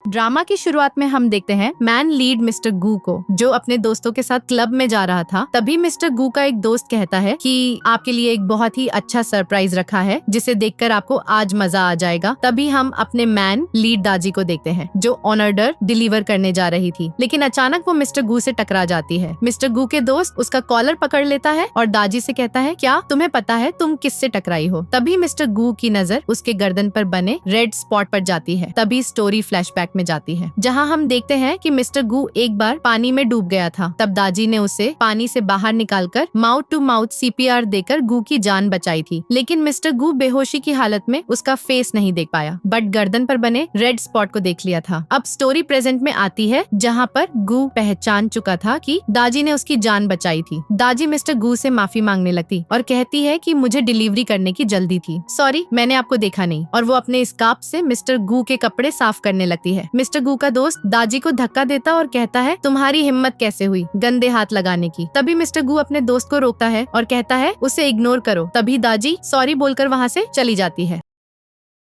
Drama की शुरुआत में हम देखते हैं मैन लीड मिस्टर गू को, जो अपने दोस्तों के साथ क्लब में जा रहा था। तभी मिस्टर गू का एक दोस्त कहता है कि आपके लिए एक बहुत ही अच्छा सरप्राइज रखा है, जिसे देखकर आपको आज मजा आ जाएगा। तभी हम अपने मैन लीड दाजी को देखते हैं, जो ऑर्डर डिलीवर करने जा रही थी, लेकिन अचानक वो मिस्टर गू से टकरा जाती है। मिस्टर गू के दोस्त उसका कॉलर पकड़ लेता है और दाजी से कहता है, क्या तुम्हें पता है तुम किससे टकराई हो? तभी मिस्टर गू की नजर उसके गर्दन पर बने रेड स्पॉट पर जाती है। तभी स्टोरी फ्लैशबैक में जाती है, जहां हम देखते हैं कि मिस्टर गू एक बार पानी में डूब गया था। तब दाजी ने उसे पानी से बाहर निकालकर माउथ टू माउथ सीपीआर देकर गू की जान बचाई थी, लेकिन मिस्टर गू बेहोशी की हालत में उसका फेस नहीं देख पाया, बट गर्दन पर बने रेड स्पॉट को देख लिया था। अब स्टोरी प्रेजेंट में आती है, जहाँ पर गू पहचान चुका था कि दाजी ने उसकी जान बचाई थी। दाजी मिस्टर गू से माफी मांगने लगती और कहती है कि मुझे डिलीवरी करने की जल्दी थी, सॉरी मैंने आपको देखा नहीं। और वो अपने स्कार्फ से मिस्टर गू के कपड़े साफ करने लगती है। मिस्टर गू का दोस्त दाजी को धक्का देता और कहता है, तुम्हारी हिम्मत कैसे हुई गंदे हाथ लगाने की? तभी मिस्टर गू अपने दोस्त को रोकता है और कहता है उसे इग्नोर करो। तभी दाजी सॉरी बोलकर वहाँ से चली जाती है।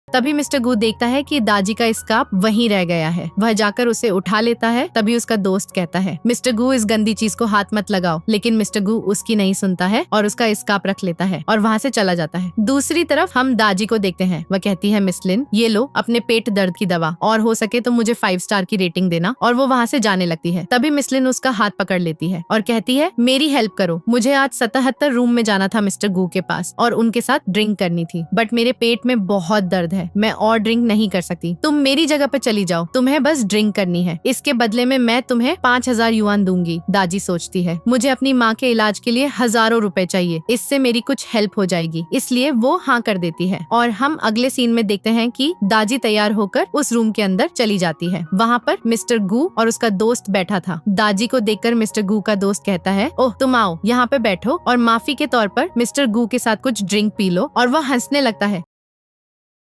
तभी मिस्टर गू देखता है कि दाजी का स्कार्फ वहीं रह गया है। वह जाकर उसे उठा लेता है। तभी उसका दोस्त कहता है, मिस्टर गू इस गंदी चीज को हाथ मत लगाओ, लेकिन मिस्टर गू उसकी नहीं सुनता है और उसका स्कार्फ रख लेता है और वहाँ से चला जाता है। दूसरी तरफ हम दाजी को देखते हैं। वह कहती है, मिस लिन ये लो अपने पेट दर्द की दवा, और हो सके तो मुझे 5 स्टार की रेटिंग देना। और वो वहाँ से जाने लगती है। तभी मिस लिन उसका हाथ पकड़ लेती है और कहती है, मेरी हेल्प करो, मुझे आज 77 रूम में जाना था मिस्टर गू के पास और उनके साथ ड्रिंक करनी थी, बट मेरे पेट में बहुत दर्द है, मैं और ड्रिंक नहीं कर सकती। तुम मेरी जगह पर चली जाओ, तुम्हें बस ड्रिंक करनी है, इसके बदले में मैं तुम्हें 5000 युआन दूंगी। दाजी सोचती है, मुझे अपनी माँ के इलाज के लिए हजारों रुपए चाहिए, इससे मेरी कुछ हेल्प हो जाएगी, इसलिए वो हाँ कर देती है। और हम अगले सीन में देखते हैं कि दाजी तैयार होकर उस रूम के अंदर चली जाती है। वहाँ पर मिस्टर गू और उसका दोस्त बैठा था। दाजी को देखकर मिस्टर गू का दोस्त कहता है, ओह तुम आओ यहाँ पे बैठो और माफी के तौर पर मिस्टर गू के साथ कुछ ड्रिंक पी लो। और वह हंसने लगता है।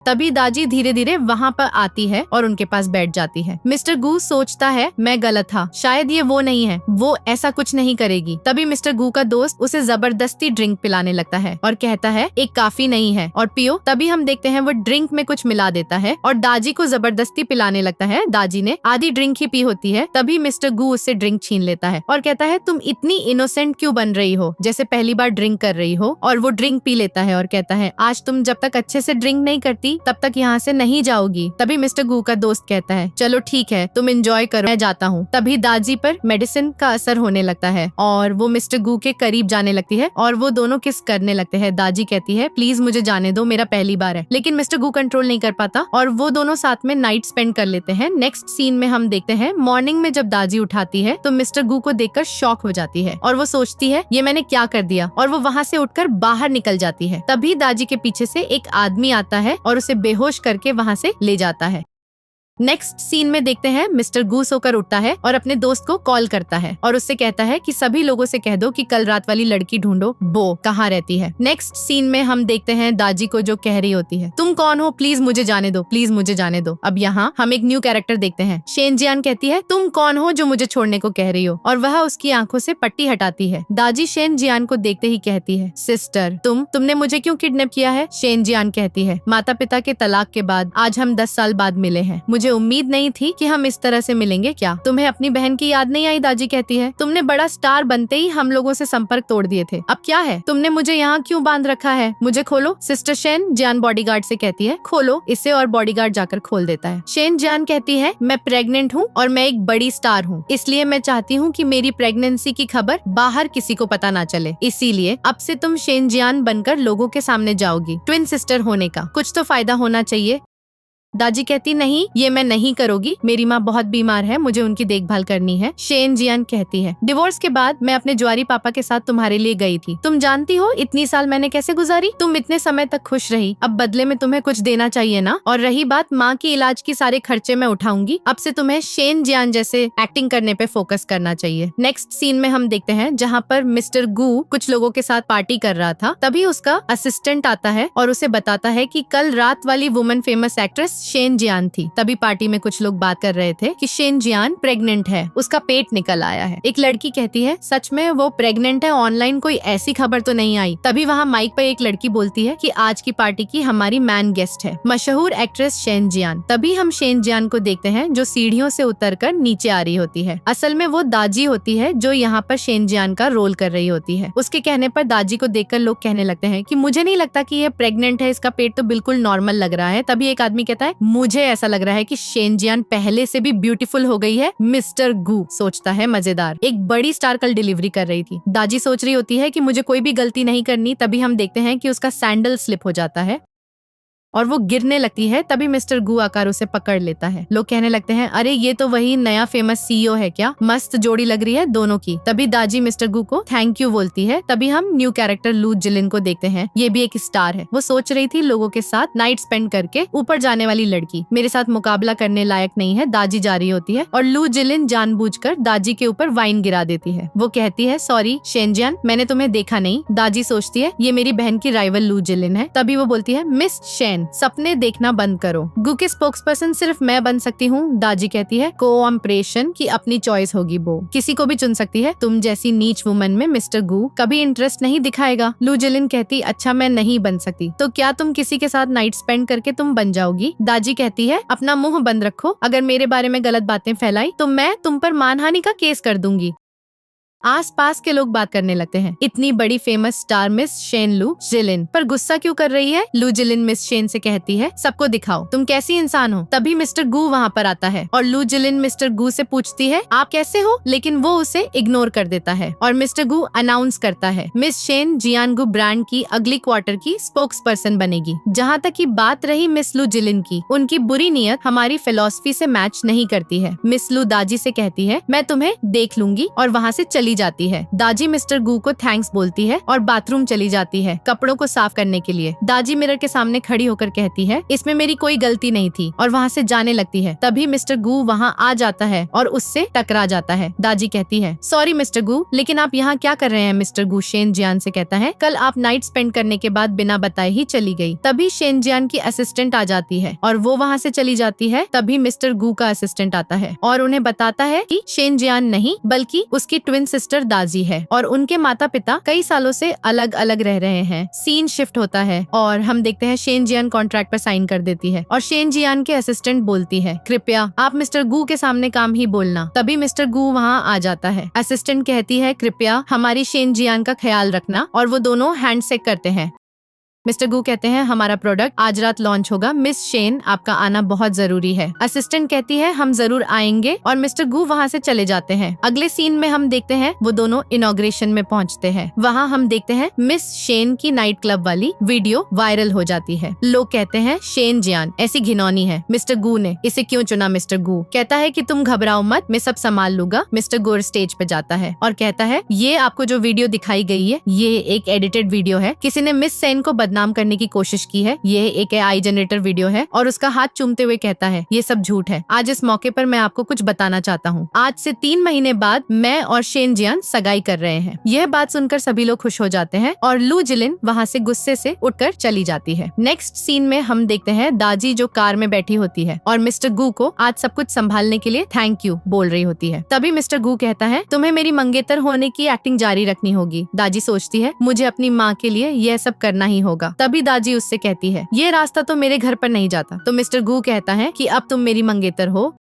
तभी दाजी धीरे धीरे वहाँ पर आती है और उनके पास बैठ जाती है। मिस्टर गू सोचता है, मैं गलत था, शायद ये वो नहीं है, वो ऐसा कुछ नहीं करेगी। तभी मिस्टर गू का दोस्त उसे जबरदस्ती ड्रिंक पिलाने लगता है और कहता है, एक काफी नहीं है और पियो। तभी हम देखते हैं वो ड्रिंक में कुछ मिला देता है और दाजी को जबरदस्ती पिलाने लगता है। दाजी ने आधी ड्रिंक ही पी होती है। तभी मिस्टर गू उससे ड्रिंक छीन लेता है और कहता है, तुम इतनी इनोसेंट क्यों बन रही हो, जैसे पहली बार ड्रिंक कर रही हो। और वो ड्रिंक पी लेता है और कहता है, आज तुम जब तक अच्छे से ड्रिंक नहीं करती तब तक यहाँ से नहीं जाओगी। तभी मिस्टर गू का दोस्त कहता है, चलो ठीक है, तुम एंजॉय करो, मैं जाता हूँ। तभी दाजी पर मेडिसिन का असर होने लगता है और वो मिस्टर गू के करीब जाने लगती है और वो दोनों किस करने लगते हैं। दाजी कहती है, प्लीज मुझे जाने दो, मेरा पहली बार है, लेकिन मिस्टर गू कंट्रोल नहीं कर पाता और वो दोनों साथ में नाइट स्पेंड कर लेते हैं। नेक्स्ट सीन में हम देखते हैं, मॉर्निंग में जब दाजी उठाती है तो मिस्टर गू को देखकर शॉक हो जाती है और वो सोचती है, ये मैंने क्या कर दिया, और वो वहाँ से उठकर बाहर निकल जाती है। तभी दाजी के पीछे से एक आदमी आता है और उसे बेहोश करके वहाँ से ले जाता है। नेक्स्ट सीन में देखते हैं, मिस्टर गू सोकर उठता है और अपने दोस्त को कॉल करता है और उससे कहता है कि सभी लोगों से कह दो कि कल रात वाली लड़की ढूंढो, वो कहाँ रहती है। नेक्स्ट सीन में हम देखते हैं दाजी को, जो कह रही होती है, तुम कौन हो, प्लीज मुझे जाने दो, प्लीज मुझे जाने दो। अब यहाँ हम एक न्यू कैरेक्टर देखते हैं। शेन जियान कहती है, तुम कौन हो जो मुझे छोड़ने को कह रही हो, और वह उसकी आंखों से पट्टी हटाती है। दाजी शेन जियान को देखते ही कहती है, सिस्टर तुमने मुझे क्यों किडनैप किया है? शेन जियान कहती है, माता पिता के तलाक के बाद आज हम 10 साल बाद मिले हैं, मुझे उम्मीद नहीं थी कि हम इस तरह से मिलेंगे। क्या तुम्हें अपनी बहन की याद नहीं आई? दाजी कहती है, तुमने बड़ा स्टार बनते ही हम लोगों से संपर्क तोड़ दिए थे, अब क्या है? तुमने मुझे यहाँ क्यों बांध रखा है? मुझे खोलो। सिस्टर शेन जियान बॉडीगार्ड से कहती है, खोलो इसे, और बॉडीगार्ड जाकर खोल देता है। शेन जियान कहती है, मैं प्रेग्नेंट हूँ और मैं एक बड़ी स्टार हूँ, इसलिए मैं चाहती हूँ कि मेरी प्रेगनेंसी की खबर बाहर किसी को पता ना चले, इसीलिए अब से तुम शेन जियान बनकर लोगों के सामने जाओगी। ट्विन सिस्टर होने का कुछ तो फायदा होना चाहिए। दाजी कहती, नहीं ये मैं नहीं करूँगी, मेरी माँ बहुत बीमार है, मुझे उनकी देखभाल करनी है। शेन जियान कहती है, डिवोर्स के बाद मैं अपने ज्वारी पापा के साथ तुम्हारे लिए गई थी, तुम जानती हो इतनी साल मैंने कैसे गुजारी? तुम इतने समय तक खुश रही, अब बदले में तुम्हें कुछ देना चाहिए ना। और रही बात माँ की इलाज की, सारे खर्चे मैं उठाऊंगी, अब से तुम्हें शेन जियान जैसे एक्टिंग करने पे फोकस करना चाहिए। नेक्स्ट सीन में हम देखते हैं, जहाँ पर मिस्टर गू कुछ लोगों के साथ पार्टी कर रहा था। तभी उसका असिस्टेंट आता है और उसे बताता है कि कल रात वाली वुमन फेमस एक्ट्रेस शेन जियान थी। तभी पार्टी में कुछ लोग बात कर रहे थे कि शेन जियान प्रेग्नेंट है, उसका पेट निकल आया है। एक लड़की कहती है सच में वो प्रेग्नेंट है, ऑनलाइन कोई ऐसी खबर तो नहीं आई। तभी वहाँ माइक पर एक लड़की बोलती है कि आज की पार्टी की हमारी मैन गेस्ट है मशहूर एक्ट्रेस शेन जियान। तभी हम शेन जियान को देखते हैं जो सीढ़ियों से उतरकर नीचे आ रही होती है। असल में वो दाजी होती है जो यहाँ पर शेन जियान का रोल कर रही होती है। उसके कहने पर दाजी को देखकर लोग कहने लगते हैं कि मुझे नहीं लगता कि ये प्रेग्नेंट है, इसका पेट तो बिल्कुल नॉर्मल लग रहा है। तभी एक आदमी कहता है मुझे ऐसा लग रहा है कि शेन जियान पहले से भी ब्यूटीफुल हो गई है। मिस्टर गू सोचता है मजेदार, एक बड़ी स्टार कल डिलीवरी कर रही थी। दाजी सोच रही होती है कि मुझे कोई भी गलती नहीं करनी। तभी हम देखते हैं कि उसका सैंडल स्लिप हो जाता है और वो गिरने लगती है। तभी मिस्टर गू आकर उसे पकड़ लेता है। लोग कहने लगते हैं अरे ये तो वही नया फेमस सीईओ है क्या, मस्त जोड़ी लग रही है दोनों की। तभी दाजी मिस्टर गू को थैंक यू बोलती है। तभी हम न्यू कैरेक्टर लू जिलिन को देखते हैं। ये भी एक स्टार है। वो सोच रही थी लोगों के साथ नाइट स्पेंड करके ऊपर जाने वाली लड़की मेरे साथ मुकाबला करने लायक नहीं है। दाजी जा रही होती है और लू जिलिन जानबूझकर दाजी के ऊपर वाइन गिरा देती है। वो कहती है सॉरी शेन जियान, मैंने तुम्हें देखा नहीं। दाजी सोचती है ये मेरी बहन की राइवल लू जिलिन है। तभी वो बोलती है मिस शेन सपने देखना बंद करो, गू के स्पोक्स पर्सन सिर्फ मैं बन सकती हूँ। दाजी कहती है कोऑपरेशन की अपनी चॉइस होगी, वो किसी को भी चुन सकती है। तुम जैसी नीच वुमन में मिस्टर गू कभी इंटरेस्ट नहीं दिखाएगा। लू जिलिन कहती अच्छा मैं नहीं बन सकती, तो क्या तुम किसी के साथ नाइट स्पेंड करके तुम बन जाओगी। दाजी कहती है अपना मुंह बंद रखो, अगर मेरे बारे में गलत बातें फैलाई तो मैं तुम पर मानहानि का केस कर दूंगी। आसपास के लोग बात करने लगते हैं इतनी बड़ी फेमस स्टार मिस शेन लू जिलिन पर गुस्सा क्यों कर रही है। लू जिलिन मिस शेन से कहती है सबको दिखाओ तुम कैसी इंसान हो। तभी मिस्टर गू वहाँ पर आता है और लू जिलिन मिस्टर गू से पूछती है आप कैसे हो, लेकिन वो उसे इग्नोर कर देता है और मिस्टर गू अनाउंस करता है मिस शेन जियानगू ब्रांड की अगली क्वार्टर की स्पोक्स पर्सन बनेगी। जहाँ तक की बात रही मिस लू जिलिन की, उनकी बुरी नीयत हमारी फिलॉसफी से मैच नहीं करती है। मिस लू दाजी से कहती है मैं तुम्हें देख लूंगी और वहाँ से चली जाती है। दाजी मिस्टर गू को थैंक्स बोलती है और बाथरूम चली जाती है कपड़ों को साफ करने के लिए। दाजी मिरर के सामने खड़ी होकर कहती है इसमें मेरी कोई गलती नहीं थी और वहाँ से जाने लगती है। तभी मिस्टर गू वहाँ आ जाता है और उससे टकरा जाता है। दाजी कहती है सॉरी मिस्टर गू, लेकिन आप यहाँ क्या कर रहे हैं। मिस्टर गू शेन जियान से कहता है कल आप नाइट स्पेंड करने के बाद बिना बताए ही चली गई। तभी शेन जियान की असिस्टेंट आ जाती है और वो वहाँ से चली जाती है। तभी मिस्टर गू का असिस्टेंट आता है और उन्हें बताता है कि शेन जियान नहीं बल्कि उसकी ट्विन सिस्टर दाजी है और उनके माता पिता कई सालों से अलग अलग रह रहे हैं। सीन शिफ्ट होता है और हम देखते हैं शेन जियान कॉन्ट्रैक्ट पर साइन कर देती है और शेन जियान के असिस्टेंट बोलती है कृपया आप मिस्टर गू के सामने काम ही बोलना। तभी मिस्टर गू वहाँ आ जाता है। असिस्टेंट कहती है कृपया हमारी शेन जियान का ख्याल रखना और वो दोनों हैंडशेक करते हैं। मिस्टर गू कहते हैं हमारा प्रोडक्ट आज रात लॉन्च होगा, मिस शेन आपका आना बहुत जरूरी है। असिस्टेंट कहती है हम जरूर आएंगे और मिस्टर गू वहाँ से चले जाते हैं। अगले सीन में हम देखते हैं वो दोनों इनॉग्रेशन में पहुँचते हैं। वहाँ हम देखते हैं मिस शेन की नाइट क्लब वाली वीडियो वायरल हो जाती है। लोग कहते हैं शेन जियान ऐसी घिनौनी है, मिस्टर गू ने इसे क्यों चुना। मिस्टर गू कहता है कि तुम घबराओ मत, मैं सब संभाल लूंगा। मिस्टर गू स्टेज पे जाता है और कहता है ये आपको जो वीडियो दिखाई गई है ये एक एडिटेड वीडियो है, किसी ने मिस शेन को नाम करने की कोशिश की है। ये एक एआई जनरेटर वीडियो है और उसका हाथ चूमते हुए कहता है ये सब झूठ है। आज इस मौके पर मैं आपको कुछ बताना चाहता हूँ। आज से 3 महीने बाद मैं और शेन जियान सगाई कर रहे हैं। यह बात सुनकर सभी लोग खुश हो जाते हैं और लू जिलिन वहाँ से गुस्से से उठकर चली जाती है। नेक्स्ट सीन में हम देखते हैं दाजी जो कार में बैठी होती है और मिस्टर गू को आज सब कुछ संभालने के लिए थैंक यू बोल रही होती है। तभी मिस्टर गू कहता है तुम्हें मेरी मंगेतर होने की एक्टिंग जारी रखनी होगी। दाजी सोचती है मुझे अपनी माँ के लिए यह सब करना ही होगा। तभी दाजी उससे कहती है ये रास्ता तो मेरे घर पर नहीं जाता। तो मिस्टर गू कहता है कि अब तुम मेरी मंगेतर हो।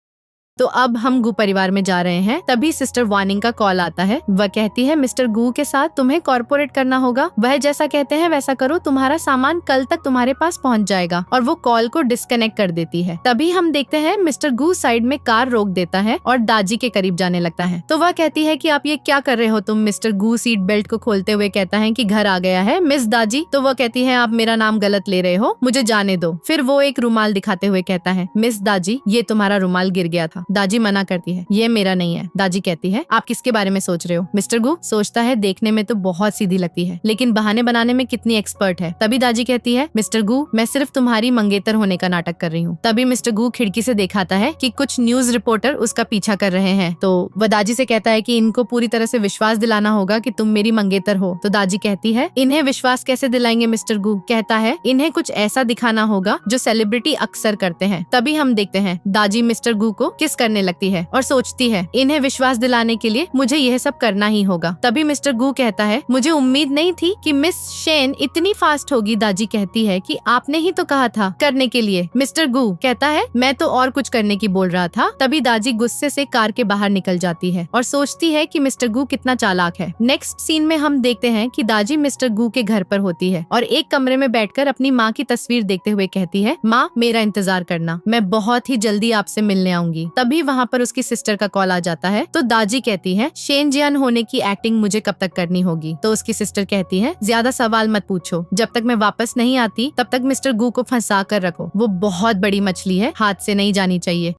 तो अब हम गू परिवार में जा रहे हैं। तभी सिस्टर वार्निंग का कॉल आता है। वह कहती है मिस्टर गू के साथ तुम्हें कॉर्पोरेट करना होगा, वह जैसा कहते हैं वैसा करो, तुम्हारा सामान कल तक तुम्हारे पास पहुंच जाएगा। और वो कॉल को डिस्कनेक्ट कर देती है। तभी हम देखते हैं मिस्टर गू साइड में कार रोक देता है और दाजी के करीब जाने लगता है। तो वह कहती है कि आप ये क्या कर रहे हो तुम। मिस्टर गू सीट बेल्ट को खोलते हुए कहता है कि घर आ गया है मिस दाजी। तो वह कहती है आप मेरा नाम गलत ले रहे हो, मुझे जाने दो। फिर वो एक रुमाल दिखाते हुए कहता है मिस दाजी ये तुम्हारा रुमाल गिर गया था। दाजी मना करती है, ये मेरा नहीं है। दाजी कहती है, आप किसके बारे में सोच रहे हो? मिस्टर गू सोचता है, देखने में तो बहुत सीधी लगती है, लेकिन बहाने बनाने में कितनी एक्सपर्ट है। तभी दाजी कहती है, मिस्टर गू मैं सिर्फ तुम्हारी मंगेतर होने का नाटक कर रही हूँ। तभी मिस्टर गू खिड़की से दिखाता है कि कुछ न्यूज रिपोर्टर उसका पीछा कर रहे हैं। तो वह दाजी से कहता है कि इनको पूरी तरह से विश्वास दिलाना होगा कि तुम मेरी मंगेतर हो। तो दाजी कहती है, इन्हें विश्वास कैसे दिलाएंगे? मिस्टर गू कहता है, इन्हें कुछ ऐसा दिखाना होगा जो सेलिब्रिटी अक्सर करते हैं। तभी हम देखते हैं दाजी मिस्टर गू को किस करने लगती है और सोचती है, इन्हें विश्वास दिलाने के लिए मुझे यह सब करना ही होगा। तभी मिस्टर गू कहता है, मुझे उम्मीद नहीं थी कि मिस शेन इतनी फास्ट होगी। दाजी कहती है कि आपने ही तो कहा था करने के लिए। मिस्टर गू कहता है, मैं तो और कुछ करने की बोल रहा था। तभी दाजी गुस्से से कार के बाहर निकल जाती है और सोचती है कि मिस्टर गू कितना चालाक है। नेक्स्ट सीन में हम देखते हैं कि दाजी मिस्टर गू के घर पर होती है और एक कमरे में बैठकर अपनी माँ की तस्वीर देखते हुए कहती है, माँ मेरा इंतजार करना, मैं बहुत ही जल्दी आपसे मिलने आऊंगी। तभी वहाँ पर उसकी सिस्टर का कॉल आ जाता है। तो दाजी कहती है, शेन जियान होने की एक्टिंग मुझे कब तक करनी होगी? तो उसकी सिस्टर कहती है, ज्यादा सवाल मत पूछो, जब तक मैं वापस नहीं आती तब तक मिस्टर गू को फंसा कर रखो, वो बहुत बड़ी मछली है, हाथ से नहीं जानी चाहिए।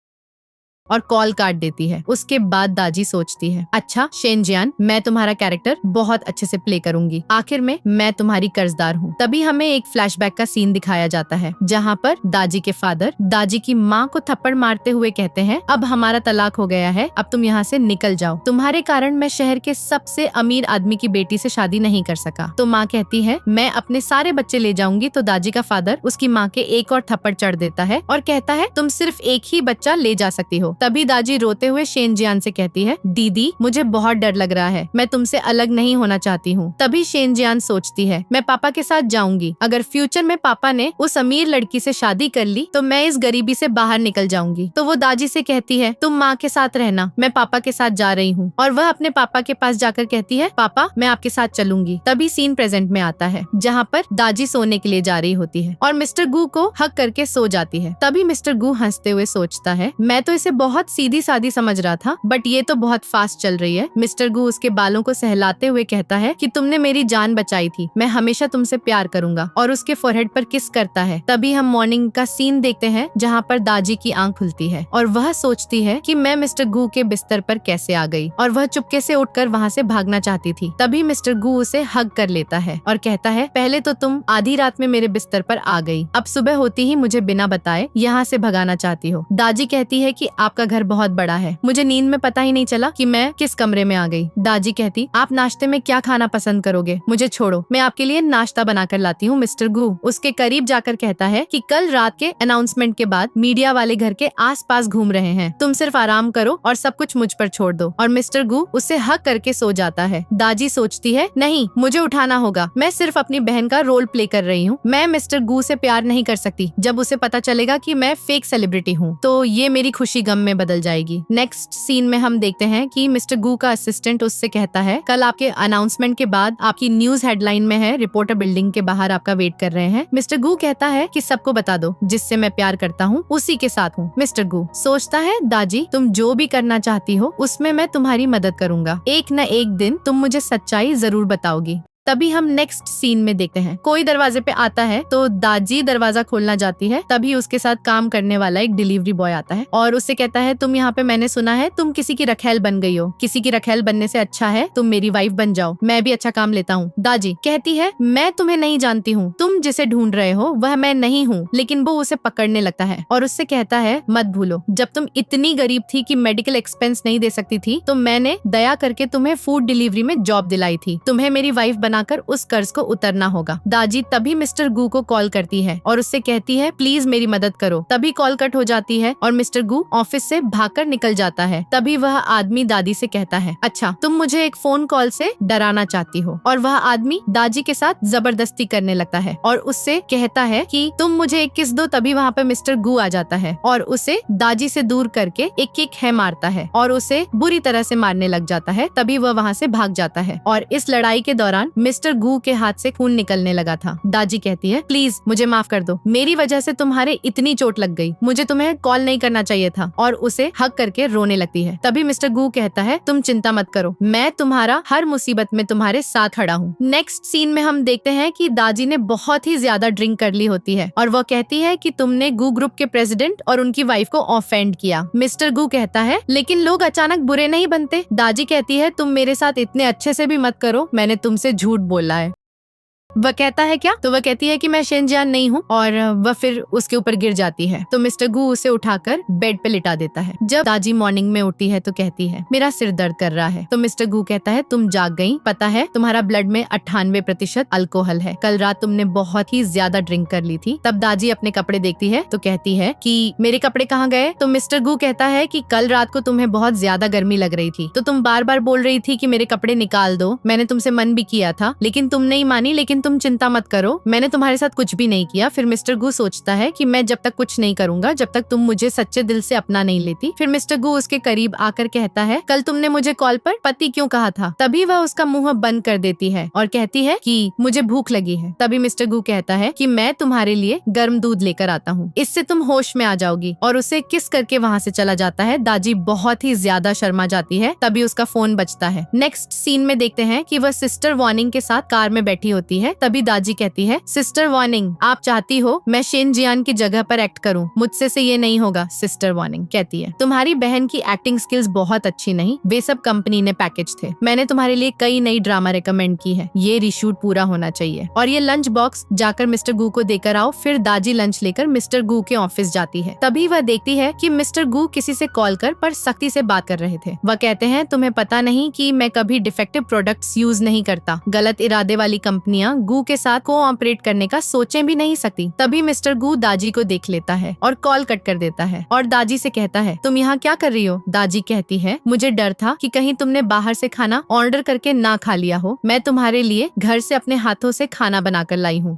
और कॉल काट देती है। उसके बाद दाजी सोचती है, अच्छा शेन जियान, मैं तुम्हारा कैरेक्टर बहुत अच्छे से प्ले करूंगी, आखिर में मैं तुम्हारी कर्जदार हूँ। तभी हमें एक फ्लैशबैक का सीन दिखाया जाता है जहाँ पर दाजी के फादर दाजी की माँ को थप्पड़ मारते हुए कहते हैं, अब हमारा तलाक हो गया है, अब तुम यहाँ से निकल जाओ, तुम्हारे कारण मैं शहर के सबसे अमीर आदमी की बेटी से शादी नहीं कर सका। तो माँ कहती है, मैं अपने सारे बच्चे ले जाऊंगी। तो दाजी का फादर उसकी माँ के एक और थप्पड़ चढ़ देता है और कहता है, तुम सिर्फ एक ही बच्चा ले जा सकती हो। तभी दाजी रोते हुए शेन जियान से कहती है, दीदी मुझे बहुत डर लग रहा है, मैं तुमसे अलग नहीं होना चाहती हूँ। तभी शेन जियान सोचती है, मैं पापा के साथ जाऊंगी, अगर फ्यूचर में पापा ने उस अमीर लड़की से शादी कर ली तो मैं इस गरीबी से बाहर निकल जाऊंगी। तो वो दाजी से कहती है, तुम माँ के साथ रहना, मैं पापा के साथ जा रही हूँ। और वह अपने पापा के पास जाकर कहती है, पापा मैं आपके साथ चलूंगी। तभी सीन प्रेजेंट में आता है जहाँ पर दाजी सोने के लिए जा रही होती है और मिस्टर गू को हक करके सो जाती है। तभी मिस्टर गू हंसते हुए सोचता है, मैं तो इसे बहुत सीधी सादी समझ रहा था, बट ये तो बहुत फास्ट चल रही है। मिस्टर गू उसके बालों को सहलाते हुए कहता है कि तुमने मेरी जान बचाई थी, मैं हमेशा तुमसे प्यार करूंगा, और उसके फोरहेड पर किस करता है। तभी हम मॉर्निंग का सीन देखते हैं जहाँ पर दाजी की आंख खुलती है और वह सोचती है कि मैं मिस्टर गू के बिस्तर पर कैसे आ गई, और वह चुपके से उठकर वहाँ से भागना चाहती थी। तभी मिस्टर गू उसे हग कर लेता है और कहता है, पहले तो तुम आधी रात में मेरे बिस्तर पर आ गई, अब सुबह होती ही मुझे बिना बताए यहाँ से भगाना चाहती हो। दाजी कहती है कि आपका घर बहुत बड़ा है, मुझे नींद में पता ही नहीं चला कि मैं किस कमरे में आ गई। दाजी कहती, आप नाश्ते में क्या खाना पसंद करोगे? मुझे छोड़ो, मैं आपके लिए नाश्ता बनाकर लाती हूँ। मिस्टर गू उसके करीब जाकर कहता है कि कल रात के अनाउंसमेंट के बाद मीडिया वाले घर के आसपास घूम रहे हैं, तुम सिर्फ आराम करो और सब कुछ मुझ पर छोड़ दो। और मिस्टर गू उससे हक करके सो जाता है। दाजी सोचती है, नहीं मुझे उठाना होगा, मैं सिर्फ अपनी बहन का रोल प्ले कर रही हूँ, मैं मिस्टर गू से प्यार नहीं कर सकती। जब उसे पता चलेगा कि मैं फेक सेलिब्रिटी हूँ तो ये मेरी खुशी गम में बदल जाएगी। नेक्स्ट सीन में हम देखते हैं कि मिस्टर गू का असिस्टेंट उससे कहता है, कल आपके अनाउंसमेंट के बाद आपकी न्यूज हेडलाइन में है, रिपोर्टर बिल्डिंग के बाहर आपका वेट कर रहे हैं। मिस्टर गू कहता है कि सबको बता दो, जिससे मैं प्यार करता हूँ उसी के साथ हूँ। मिस्टर गू सोचता है, दाजी तुम जो भी करना चाहती हो उसमें मैं तुम्हारी मदद करूंगा, एक न एक दिन तुम मुझे सच्चाई जरूर बताओगी। तभी हम नेक्स्ट सीन में देखते हैं, कोई दरवाजे पे आता है तो दाजी दरवाजा खोलना जाती है। तभी उसके साथ काम करने वाला एक डिलीवरी बॉय आता है और उससे कहता है, तुम यहाँ पे मैंने सुना है तुम किसी की रखेल बन गई हो, किसी की रखेल बनने से अच्छा है तुम मेरी वाइफ बन जाओ, मैं भी अच्छा काम लेता हूँ। दाजी कहती है, मैं तुम्हें नहीं जानती हूँ, तुम जिसे ढूंढ रहे हो वह मैं नहीं हूँ। लेकिन वो उसे पकड़ने लगता है और उससे कहता है, मत भूलो जब तुम इतनी गरीब थी कि मेडिकल एक्सपेंस नहीं दे सकती थी तो मैंने दया करके तुम्हें फूड डिलीवरी में जॉब दिलाई थी, तुम्हें मेरी वाइफ बनाकर उस कर्ज को उतरना होगा। दाजी तभी मिस्टर गू को कॉल करती है और उससे कहती है, प्लीज मेरी मदद करो। तभी कॉल कट हो जाती है और मिस्टर गू ऑफिस से भागकर निकल जाता है। तभी वह आदमी दादी से कहता है, अच्छा तुम मुझे एक फोन कॉल से डराना चाहती हो। और वह आदमी दादी के साथ जबरदस्ती करने लगता है और उससे कहता है कि तुम मुझे एक किस दो। तभी वहाँ पे मिस्टर गू आ जाता है और उसे दादी से दूर करके एक किक है मारता है और उसे बुरी तरह से मारने लग जाता है। तभी वह वहाँ से भाग जाता है और इस लड़ाई के दौरान मिस्टर गू के हाथ से खून निकलने लगा था। दाजी कहती है, प्लीज मुझे माफ कर दो, मेरी वजह से तुम्हारे इतनी चोट लग गई, मुझे तुम्हें कॉल नहीं करना चाहिए था, और उसे हक करके रोने लगती है। तभी मिस्टर गू कहता है, तुम चिंता मत करो, मैं तुम्हारा हर मुसीबत में तुम्हारे साथ खड़ा हूँ। नेक्स्ट सीन में हम देखते हैं कि दाजी ने बहुत ही ज्यादा ड्रिंक कर ली होती है और वो कहती है कि तुमने गू ग्रुप के प्रेसिडेंट और उनकी वाइफ को ऑफेंड किया। मिस्टर गू कहता है, लेकिन लोग अचानक बुरे नहीं बनते। दाजी कहती है, तुम मेरे साथ इतने अच्छे से भी मत करो, मैंने तुमसे झूठ बोला है। वह कहता है क्या? तो वह कहती है कि मैं शेनजियान नहीं हूँ, और वह फिर उसके ऊपर गिर जाती है। तो मिस्टर गू उसे उठाकर बेड पे लिटा देता है। जब दाजी मॉर्निंग में उठती है तो कहती है, मेरा सिर दर्द कर रहा है। तो मिस्टर गू कहता है, तुम जाग गई, पता है तुम्हारा ब्लड में 98% अल्कोहल है, कल रात तुमने बहुत ही ज्यादा ड्रिंक कर ली थी। तब दाजी अपने कपड़े देखती है तो कहती है कि मेरे कपड़े कहाँ गए? तो मिस्टर गू कहता है कि कल रात को तुम्हें बहुत ज्यादा गर्मी लग रही थी, तो तुम बार बार बोल रही थी कि मेरे कपड़े निकाल दो, मैंने तुमसे मन भी किया था, लेकिन तुम नहीं मानी। लेकिन तुम चिंता मत करो, मैंने तुम्हारे साथ कुछ भी नहीं किया। फिर मिस्टर गू सोचता है कि मैं जब तक कुछ नहीं करूंगा जब तक तुम मुझे सच्चे दिल से अपना नहीं लेती। फिर मिस्टर गू उसके करीब आकर कहता है, कल तुमने मुझे कॉल पर पति क्यों कहा था? तभी वह उसका मुंह बंद कर देती है और कहती है कि मुझे भूख लगी है। तभी मिस्टर गू कहता है कि मैं तुम्हारे लिए गर्म दूध लेकर आता हूँ, इससे तुम होश में आ जाओगी, और उसे किस करके वहाँ से चला जाता है। दाजी बहुत ही ज्यादा शर्मा जाती है। तभी उसका फोन बजता है। नेक्स्ट सीन में देखते हैं कि वह सिस्टर वार्निंग के साथ कार में बैठी होती है। तभी दाजी कहती है, सिस्टर वार्निंग, आप चाहती हो मैं शेनजियान की जगह पर एक्ट करूं? मुझसे से ये नहीं होगा। सिस्टर वार्निंग कहती है, तुम्हारी बहन की एक्टिंग स्किल्स बहुत अच्छी नहीं, वे सब कंपनी ने पैकेज थे, मैंने तुम्हारे लिए कई नई ड्रामा रिकमेंड की है, ये रीशूट पूरा होना चाहिए, और ये लंच बॉक्स जाकर मिस्टर गू को देकर आओ। फिर दाजी लंच लेकर मिस्टर गू के ऑफिस जाती है। तभी वह देखती है कि मिस्टर गू किसी से कॉल कर पर सख्ती से बात कर रहे थे। वह कहते हैं, तुम्हें पता नहीं कि मैं कभी डिफेक्टिव प्रोडक्ट्स यूज नहीं करता, गलत इरादे वाली कंपनियां गू के साथ कोऑपरेट करने का सोचे भी नहीं सकती। तभी मिस्टर गू दाजी को देख लेता है और कॉल कट कर देता है और दाजी से कहता है, तुम यहाँ क्या कर रही हो? दाजी कहती है, मुझे डर था कि कहीं तुमने बाहर से खाना ऑर्डर करके ना खा लिया हो, मैं तुम्हारे लिए घर से अपने हाथों से खाना बनाकर लाई हूँ।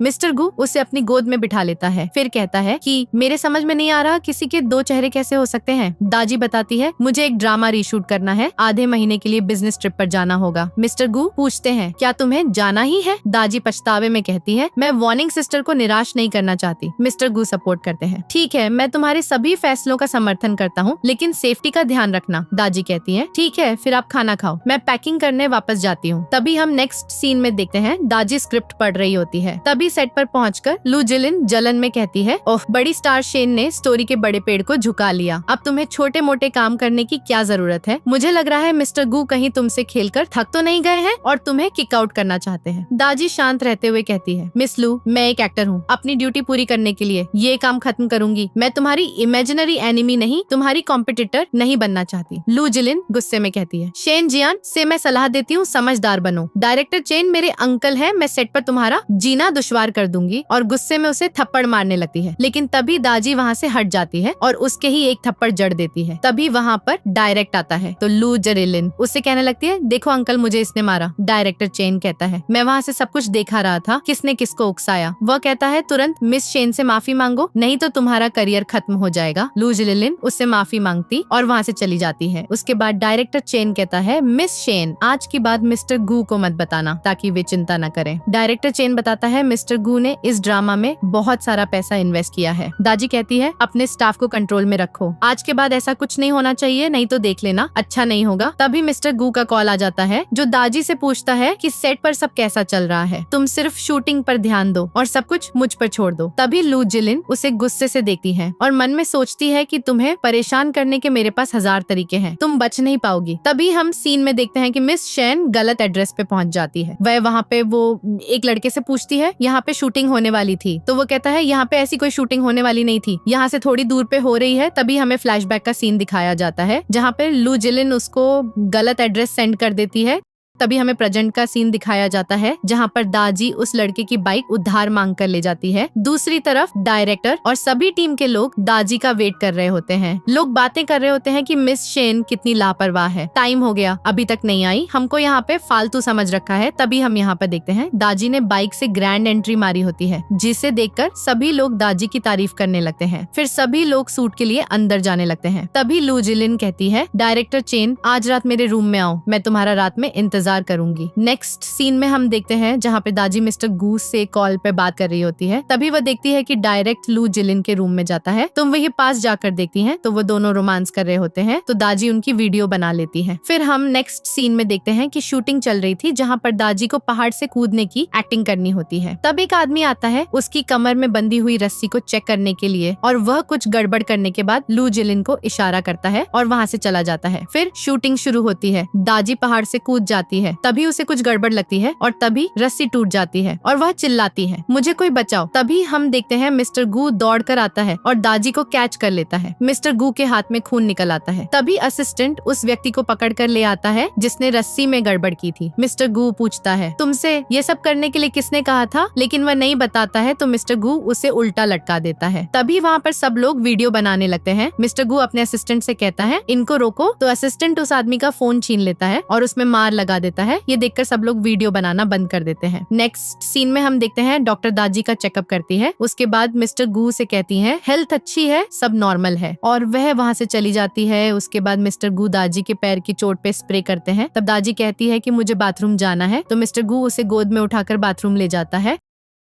मिस्टर गू उसे अपनी गोद में बिठा लेता है। फिर कहता है कि मेरे समझ में नहीं आ रहा किसी के दो चेहरे कैसे हो सकते हैं। दाजी बताती है, मुझे एक ड्रामा रीशूट करना है, आधे महीने के लिए बिजनेस ट्रिप पर जाना होगा। मिस्टर गू पूछते हैं, क्या तुम्हें जाना ही है? दाजी पछतावे में कहती है, मैं वार्निंग सिस्टर को निराश नहीं करना चाहती। मिस्टर गू सपोर्ट करते हैं, ठीक है, मैं तुम्हारे सभी फैसलों का समर्थन करता हूँ, लेकिन सेफ्टी का ध्यान रखना। दाजी कहती है, ठीक है, फिर आप खाना खाओ, मैं पैकिंग करने वापस जाती हूँ। तभी हम नेक्स्ट सीन में देखते हैं, दाजी स्क्रिप्ट पढ़ रही होती है। तभी सेट पर पहुंचकर लू जिलिन जलन में कहती है, ओह, बड़ी स्टार शेन ने स्टोरी के बड़े पेड़ को झुका लिया, अब तुम्हें छोटे मोटे काम करने की क्या जरूरत है? मुझे लग रहा है मिस्टर गू कहीं तुमसे खेलकर थक तो नहीं गए हैं और तुम्हें किक आउट करना चाहते हैं। दाजी शांत रहते हुए कहती है, मिस लू, मैं एक एक्टर हूँ, अपनी ड्यूटी पूरी करने के लिए ये काम खत्म करूंगी। मैं तुम्हारी इमेजिनरी एनिमी नहीं, तुम्हारी कॉम्पिटिटर नहीं बनना चाहती। लू जिलिन गुस्से में कहती है, शेन जियान से मैं सलाह देती हूँ, समझदार बनो। डायरेक्टर चेन मेरे अंकल है, मैं सेट पर तुम्हारा जीना दुश्वार कर दूंगी। और गुस्से में उसे थप्पड़ मारने लगती है, लेकिन तभी दाजी वहाँ से हट जाती है और उसके ही एक थप्पड़ जड़ देती है। तभी वहाँ पर डायरेक्ट आता है तो लू जरिलिन उससे कहने लगती है, देखो अंकल, मुझे इसने मारा। डायरेक्टर चेन कहता है, मैं वहाँ से सब कुछ देखा रहा था, किसने किसको उकसाया। वह कहता है, तुरंत मिस शेन से माफी मांगो, नहीं तो तुम्हारा करियर खत्म हो जाएगा। लू जरिलिन उससे माफी मांगती और वहाँ से चली जाती है। उसके बाद डायरेक्टर चेन कहता है, मिस शेन, आज की बात मिस्टर गू को मत बताना ताकि वे चिंता न करें। डायरेक्टर चेन बताता है, मिस्टर गू ने इस ड्रामा में बहुत सारा पैसा इन्वेस्ट किया है। दाजी कहती है, अपने स्टाफ को कंट्रोल में रखो, आज के बाद ऐसा कुछ नहीं होना चाहिए, नहीं तो देख लेना अच्छा नहीं होगा। तभी मिस्टर गू का कॉल आ जाता है जो दाजी से पूछता है कि सेट पर सब कैसा चल रहा है, तुम सिर्फ शूटिंग पर ध्यान दो और सब कुछ मुझ पर छोड़ दो। तभी लू जिलिन उसे गुस्से से देखती है और मन में सोचती है कि तुम्हें परेशान करने के मेरे पास 1000 तरीके हैं, तुम बच नहीं पाओगी। तभी हम सीन में देखते हैं कि मिस शेन गलत एड्रेस पे पहुंच जाती है। वह वहाँ पे वो एक लड़के से पूछती है, यहाँ पे शूटिंग होने वाली थी, तो वो कहता है, यहाँ पे ऐसी कोई शूटिंग होने वाली नहीं थी, यहाँ से थोड़ी दूर पे हो रही है। तभी हमें फ्लैशबैक का सीन दिखाया जाता है जहाँ पे लू जिलिन उसको गलत एड्रेस सेंड कर देती है। तभी हमें प्रेजेंट का सीन दिखाया जाता है जहाँ पर दाजी उस लड़के की बाइक उधार मांग कर ले जाती है। दूसरी तरफ डायरेक्टर और सभी टीम के लोग दाजी का वेट कर रहे होते हैं। लोग बातें कर रहे होते हैं कि मिस शेन कितनी लापरवाह है, टाइम हो गया अभी तक नहीं आई, हमको यहाँ पे फालतू समझ रखा है। तभी हम यहाँ पर देखते हैं दाजी ने बाइक से ग्रैंड एंट्री मारी होती है, जिसे देखकर सभी लोग दाजी की तारीफ करने लगते हैं। फिर सभी लोग सूट के लिए अंदर जाने लगते हैं। तभी लू जिलिन कहती है, डायरेक्टर चेन, आज रात मेरे रूम में आओ, मैं तुम्हारा रात में इंतजार इंतजार करूंगी। नेक्स्ट सीन में हम देखते हैं जहाँ पे दाजी मिस्टर गू से कॉल पे बात कर रही होती है। तभी वह देखती है कि डायरेक्ट लू जिलिन के रूम में जाता है। तो वही पास जाकर देखती हैं तो वो दोनों रोमांस कर रहे होते हैं। तो दाजी उनकी वीडियो बना लेती है। फिर हम नेक्स्ट सीन में देखते हैं कि शूटिंग चल रही थी जहाँ पर दाजी को पहाड़ से कूदने की एक्टिंग करनी होती है। तब एक आदमी आता है उसकी कमर में बंधी हुई रस्सी को चेक करने के लिए और वह कुछ गड़बड़ करने के बाद लू जिलिन को इशारा करता है और वहाँ से चला जाता है। फिर शूटिंग शुरू होती है। दाजी पहाड़ से कूद जाती है। तभी उसे कुछ गड़बड़ लगती है और तभी रस्सी टूट जाती है और वह चिल्लाती है, मुझे कोई बचाओ। तभी हम देखते हैं मिस्टर गू दौड़ कर आता है और दाजी को कैच कर लेता है। मिस्टर गू के हाथ में खून निकल आता है। तभी असिस्टेंट उस व्यक्ति को पकड़ कर ले आता है जिसने रस्सी में गड़बड़ की थी। मिस्टर गू पूछता है, तुमसे ये सब करने के लिए किसने कहा था? लेकिन वह नहीं बताता है तो मिस्टर गू उसे उल्टा लटका देता है। तभी वहाँ पर सब लोग वीडियो बनाने लगते हैं। मिस्टर गू अपने असिस्टेंट से कहता है, इनको रोको। तो असिस्टेंट उस आदमी का फोन छीन लेता है और उसमें मार लगा देता है। ये देखकर सब लोग वीडियो बनाना बंद कर देते हैं। नेक्स्ट सीन में हम देखते हैं डॉक्टर दाजी का चेकअप करती है। उसके बाद मिस्टर गू से कहती है, हेल्थ अच्छी है, सब नॉर्मल है, और वह वहाँ से चली जाती है। उसके बाद मिस्टर गू दाजी के पैर की चोट पे स्प्रे करते हैं। तब दाजी कहती है कि मुझे बाथरूम जाना है। तो मिस्टर गू उसे गोद में उठाकर बाथरूम ले जाता है